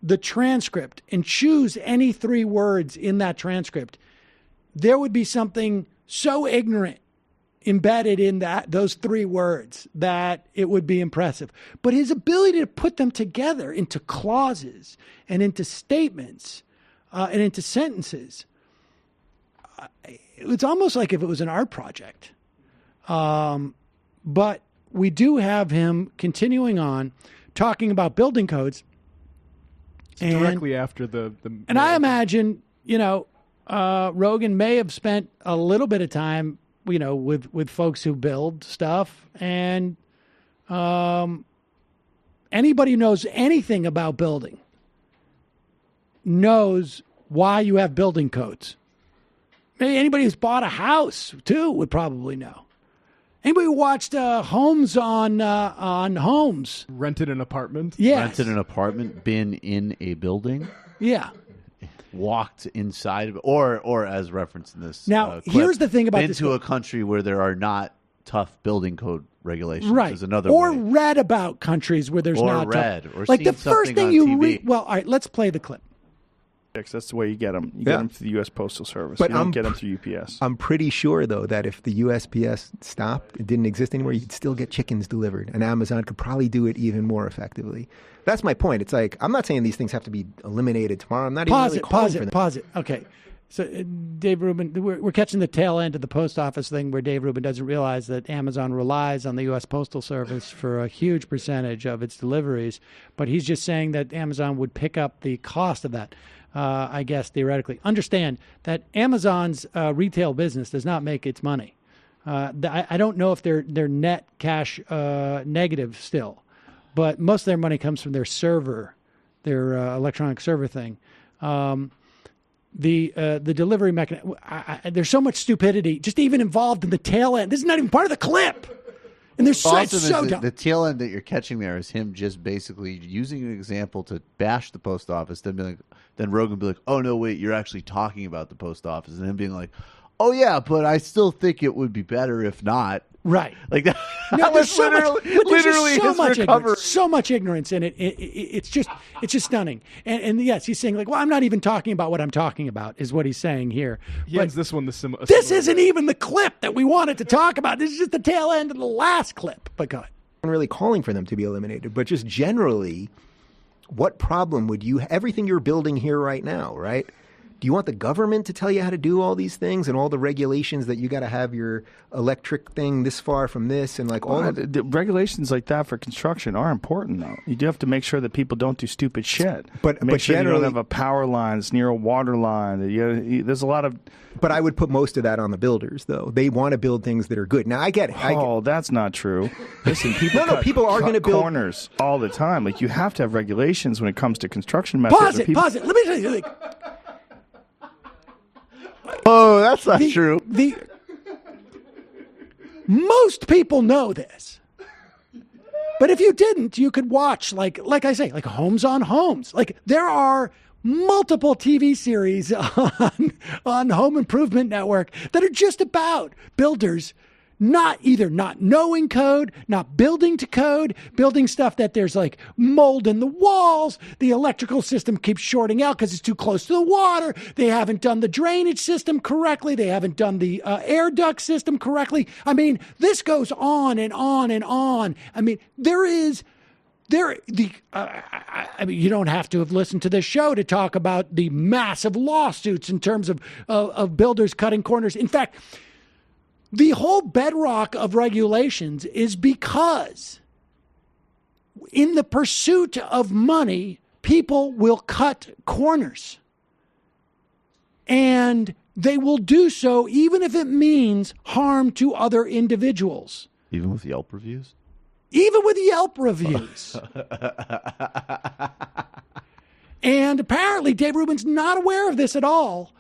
the transcript and choose any 3 words in that transcript, there would be something so ignorant embedded in those 3 words that it would be impressive. But his ability to put them together into clauses and into statements and into sentences, it's almost like if it was an art project. But we do have him continuing on talking about building codes. Directly after the and I imagine, Rogan may have spent a little bit of time, with folks who build stuff. And anybody who knows anything about building knows why you have building codes. Maybe anybody who's bought a house, too, would probably know. Anybody who watched Homes on Homes? Rented an apartment? Yes. Rented an apartment, been in a building? Yeah. Walked inside of it, or as referenced in this Now, clip, here's the thing about been this to a country where there are not tough building code regulations. Right. Is another or way. read about countries where there's Or not read, tough. or like the seen first something thing on you TV. read. Well, all right, let's play the clip. That's the way you get them. You get them through the U.S. Postal Service. But you don't get them through UPS. I'm pretty sure, though, that if the USPS stopped, it didn't exist anymore, you'd still get chickens delivered. And Amazon could probably do it even more effectively. That's my point. It's like, I'm not saying these things have to be eliminated tomorrow. I'm not Pause even it. Pause it. Okay. So Dave Rubin, we're catching the tail end of the post office thing where Dave Rubin doesn't realize that Amazon relies on the U.S. Postal Service for a huge percentage of its deliveries. But he's just saying that Amazon would pick up the cost of that. I guess, theoretically. Understand that Amazon's retail business does not make its money. I don't know if they're net cash negative still, but most of their money comes from their server, their electronic server thing. The delivery mechanism. There's so much stupidity just even involved in the tail end. This is not even part of the clip. And there's so dumb. The tail end that you're catching there is him just basically using an example to bash the post office. Then Rogan be like, "Oh no, wait, you're actually talking about the post office," and him being like, "Oh yeah, but I still think it would be better if not." Right. Like that. No, there's so literally so his much recovery. ignorance, so much ignorance in it. It's just stunning. And yes, he's saying like, well, I'm not even talking about what I'm talking about, is what he's saying here. He But ends this one this isn't even the clip that we wanted to talk about. This is just the tail end of the last clip. But go ahead. I'm really calling for them to be eliminated, but just generally, what problem would you? Everything you're building here right now, right? Do you want the government to tell you how to do all these things and all the regulations that you got to have your electric thing this far from this and like all of the regulations like that for construction are important though. You do have to make sure that people don't do stupid shit. But make sure you generally, don't have a power line that's near a water line. There's a lot of. But I would put most of that on the builders though. They want to build things that are good. Now I get it. That's not true. Listen, people people are going to build corners all the time. Like you have to have regulations when it comes to construction methods. Pause it. Let me tell you. Like, oh, that's not true. Most people know this. But if you didn't, you could watch, like I say, like Homes on Homes. Like there are multiple TV series on Home Improvement Network that are just about builders not knowing code, not building to code, building stuff that there's like mold in the walls. The electrical system keeps shorting out because it's too close to the water. They haven't done the drainage system correctly. They haven't done the air duct system correctly. I mean, this goes on and on and on. I mean, I mean, you don't have to have listened to this show to talk about the massive lawsuits in terms of builders cutting corners. In fact, the whole bedrock of regulations is because in the pursuit of money, people will cut corners. And they will do so even if it means harm to other individuals. Even with Yelp reviews? Even with Yelp reviews. And apparently Dave Rubin's not aware of this at all.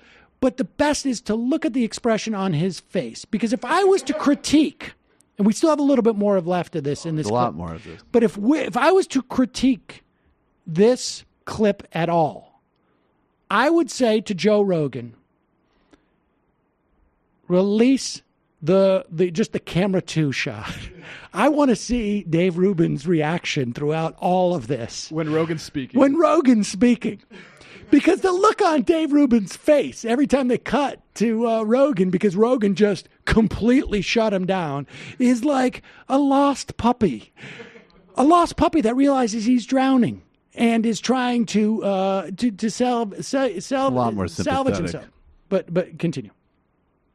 But the best is to look at the expression on his face. Because if I was to critique, and we still have a little bit more left of this in this clip. A lot more of this. But if I was to critique this clip at all, I would say to Joe Rogan, release just the camera 2 shot. I want to see Dave Rubin's reaction throughout all of this. When Rogan's speaking. Because the look on Dave Rubin's face every time they cut to Rogan, because Rogan just completely shut him down, is like a lost puppy. A lost puppy that realizes he's drowning and is trying to salvage himself. But continue.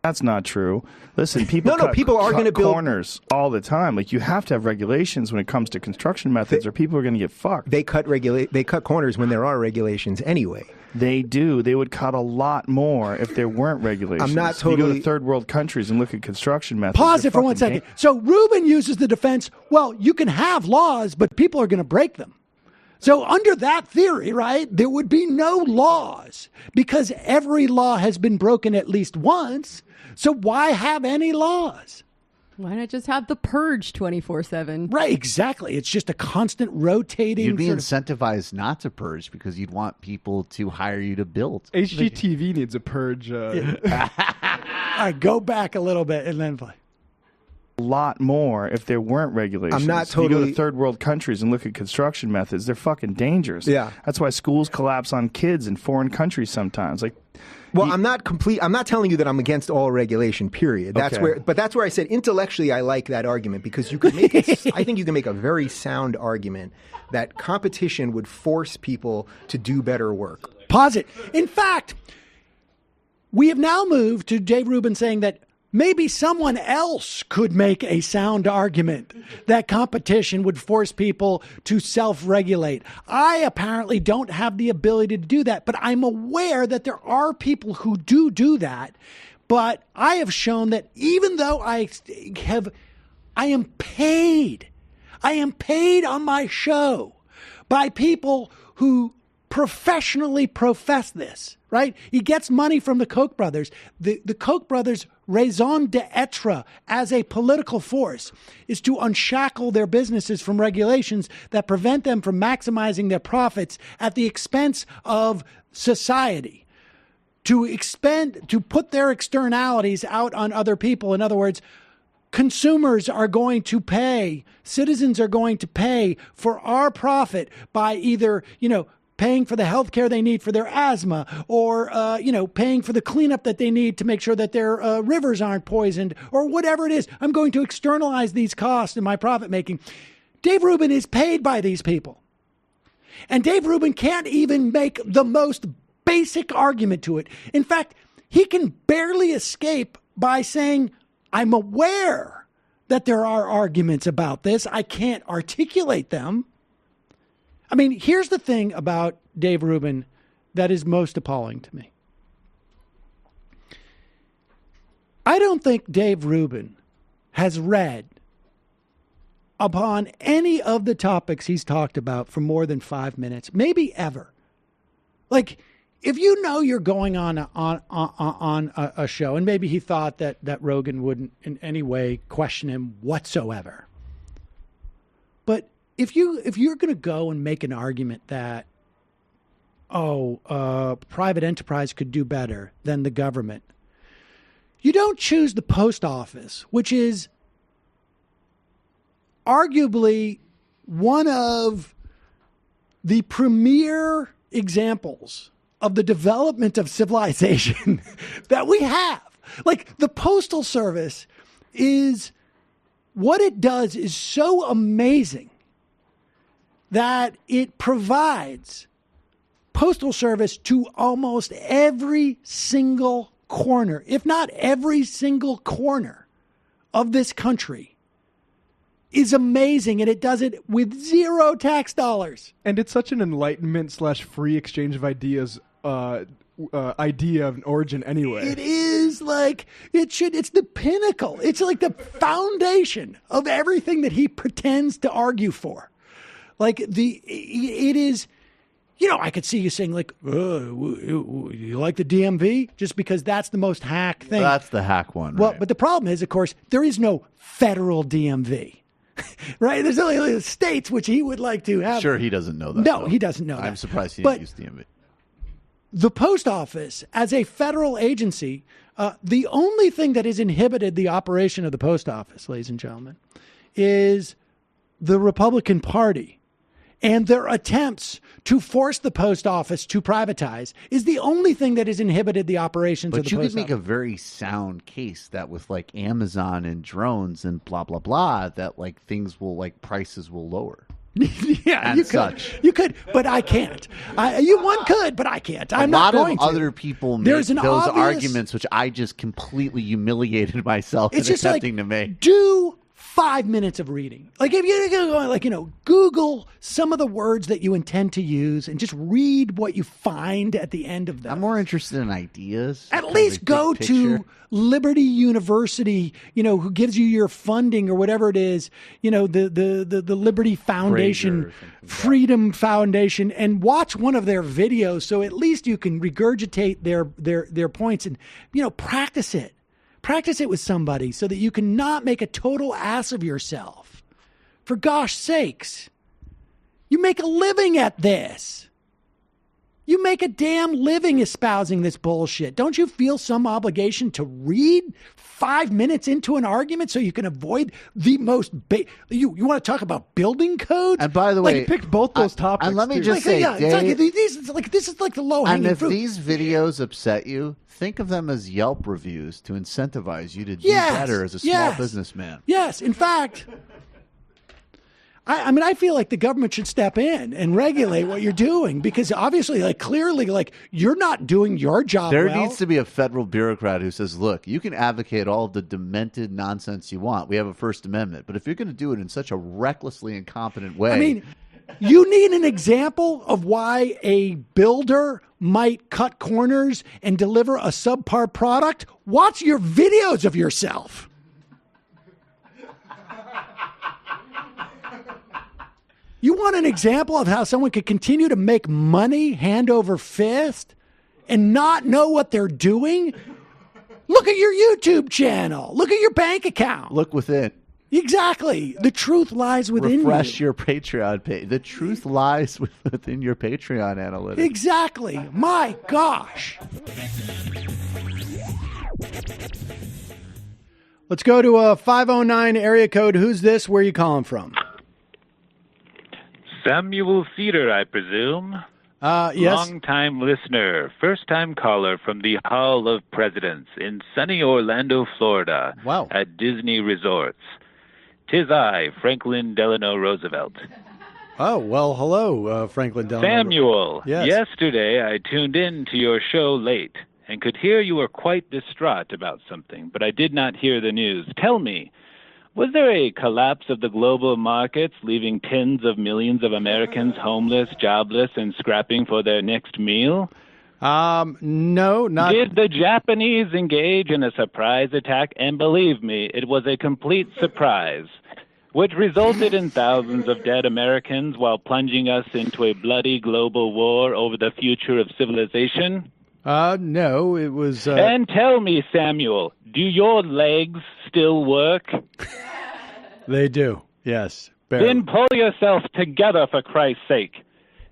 That's not true. Listen, people are going to build corners all the time. Like you have to have regulations when it comes to construction methods, or people are going to get fucked. They cut corners when there are regulations anyway. They do. They would cut a lot more if there weren't regulations. I'm not totally. You go to third world countries and look at construction methods. Pause it for 1 second. So Rubin uses the defense. Well, you can have laws, but people are going to break them. So under that theory, right, there would be no laws because every law has been broken at least once. So why have any laws? Why not just have the purge 24/7? Right, exactly. It's just a constant rotating. You'd be incentivized not to purge because you'd want people to hire you to build. HGTV needs a purge. All right, go back a little bit and then play. A lot more if there weren't regulations. I'm not totally. You go to third world countries and look at construction methods, they're fucking dangerous. Yeah. That's why schools collapse on kids in foreign countries sometimes. Well, I'm not telling you that I'm against all regulation, period. That's where I said intellectually I like that argument because you could make it, I think you can make a very sound argument that competition would force people to do better work. Pause it. In fact, we have now moved to Dave Rubin saying that maybe someone else could make a sound argument that competition would force people to self-regulate. I apparently don't have the ability to do that, but I'm aware that there are people who do that. But I have shown that even though I am paid on my show by people who professionally profess this, right? He gets money from the Koch brothers. The Koch brothers' raison d'etre as a political force is to unshackle their businesses from regulations that prevent them from maximizing their profits at the expense of society. To put their externalities out on other people. In other words, consumers are going to pay, citizens are going to pay for our profit by either, paying for the health care they need for their asthma or, paying for the cleanup that they need to make sure that their rivers aren't poisoned or whatever it is. I'm going to externalize these costs in my profit making. Dave Rubin is paid by these people. And Dave Rubin can't even make the most basic argument to it. In fact, he can barely escape by saying, I'm aware that there are arguments about this. I can't articulate them. I mean, here's the thing about Dave Rubin that is most appalling to me. I don't think Dave Rubin has read upon any of the topics he's talked about for more than 5 minutes, maybe ever. Like, if you know you're going on a show, and maybe he thought that Rogan wouldn't in any way question him whatsoever. But if you're going to go and make an argument that, private enterprise could do better than the government, you don't choose the post office, which is arguably one of the premier examples of the development of civilization that we have. Like, the Postal Service is, what it does is so amazing that it provides postal service to almost every single corner, if not every single corner of this country, is amazing, and it does it with zero tax dollars. And it's such an enlightenment/free exchange of ideas idea of an origin anyway. It is like, it's the pinnacle. It's like the foundation of everything that he pretends to argue for. Like, it is, I could see you saying like, you like the DMV? Just because that's the most hack thing. That's the hack one. Well, right? But the problem is, of course, there is no federal DMV. Right? There's only states, which he would like to have. Sure, he doesn't know that. No, though. he doesn't know that. I'm surprised he didn't use DMV. The post office, as a federal agency, the only thing that has inhibited the operation of the post office, ladies and gentlemen, is the Republican Party. And their attempts to force the post office to privatize is the only thing that has inhibited the operations of the post office. But you could make a very sound case that with like Amazon and drones and blah, blah, blah, that like things will, like prices will lower. Yeah, and you such. could. You could, but I can't. One could, but I can't. I'm not going to. A lot of other people make those arguments, which I just completely humiliated myself in attempting to make. Do 5 minutes of reading. Like, if you're going to Google some of the words that you intend to use and just read what you find at the end of them. I'm more interested in ideas. At least go to Liberty University, who gives you your funding or whatever it is, the Liberty Foundation, Freedom Foundation, and watch one of their videos so at least you can regurgitate their points and, practice it. Practice it with somebody so that you can not make a total ass of yourself. For gosh sakes. You make a living at this. You make a damn living espousing this bullshit. Don't you feel some obligation to read 5 minutes into an argument so you can avoid the most... You want to talk about building codes? And by the way... you picked both those topics. And let me just say... this is like the low-hanging fruit. And if these videos upset you, think of them as Yelp reviews to incentivize you to do better as a small businessman. Yes, in fact... I mean, I feel like the government should step in and regulate what you're doing because obviously, like, clearly, like, you're not doing your job There well. needs to be a federal bureaucrat who says, look, you can advocate all of the demented nonsense you want. We have a First Amendment. But if you're going to do it in such a recklessly incompetent way. I mean, you need an example of why a builder might cut corners and deliver a subpar product. Watch your videos of yourself. You want an example of how someone could continue to make money hand over fist and not know what they're doing? Look at your YouTube channel. Look at your bank account. Look within. Exactly. The truth lies within Refresh you. your Patreon page. The truth lies within your Patreon analytics. Exactly. My gosh. Let's go to a 509 area code. Who's this? Where are you calling from? Samuel Cedar, I presume. Yes. Long-time listener, first-time caller from the Hall of Presidents in sunny Orlando, Florida. Wow. At Disney Resorts. 'Tis I, Franklin Delano Roosevelt. Oh, well, hello, Franklin Delano. Samuel, Yes. yesterday I tuned in to your show late and could hear you were quite distraught about something, but I did not hear the news. Tell me, was there a collapse of the global markets, leaving tens of millions of Americans homeless, jobless, and scrapping for their next meal? No, not. Did the Japanese engage in a surprise attack? And believe me, it was a complete surprise, which resulted in thousands of dead Americans while plunging us into a bloody global war over the future of civilization? No, it was. And tell me, Samuel, do your legs still work? They do, yes. Barely. Then pull yourself together, for Christ's sake.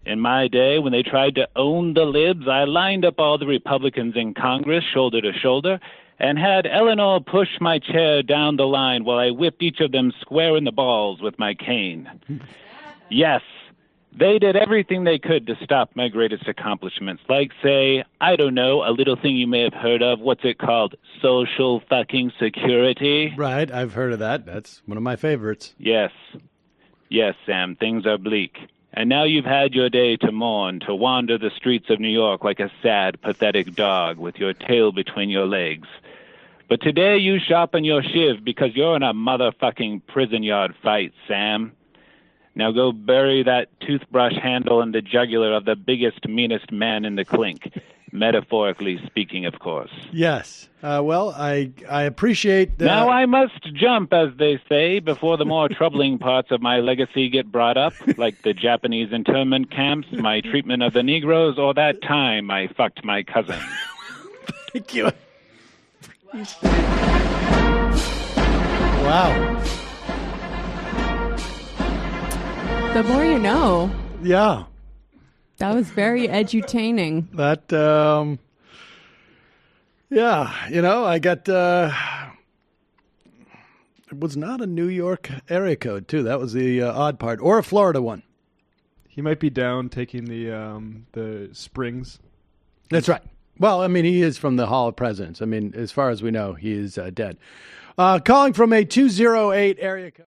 In my day, when they tried to own the libs, I lined up all the Republicans in Congress, shoulder to shoulder, and had Eleanor push my chair down the line while I whipped each of them square in the balls with my cane. Yes, they did everything they could to stop my greatest accomplishments, like, say, I don't know, a little thing you may have heard of. What's it called? Social fucking security? Right, I've heard of that. That's one of my favorites. Yes. Yes, Sam, things are bleak. And now you've had your day to mourn, to wander the streets of New York like a sad, pathetic dog with your tail between your legs. But today you sharpen your shiv because you're in a motherfucking prison yard fight, Sam. Now go bury that toothbrush handle in the jugular of the biggest, meanest man in the clink. Metaphorically speaking, of course. Yes. Well, I appreciate that. Now I must jump, as they say, before the more troubling parts of my legacy get brought up, like the Japanese internment camps, my treatment of the Negroes, or that time I fucked my cousin. Thank you. Wow. The more you know. Yeah. That was very edutaining. That, yeah, you know, I got, it was not a New York area code, too. That was the odd part. Or a Florida one. He might be down taking the Springs. That's right. Well, I mean, he is from the Hall of Presidents. I mean, as far as we know, he is dead. Calling from a 208 area code.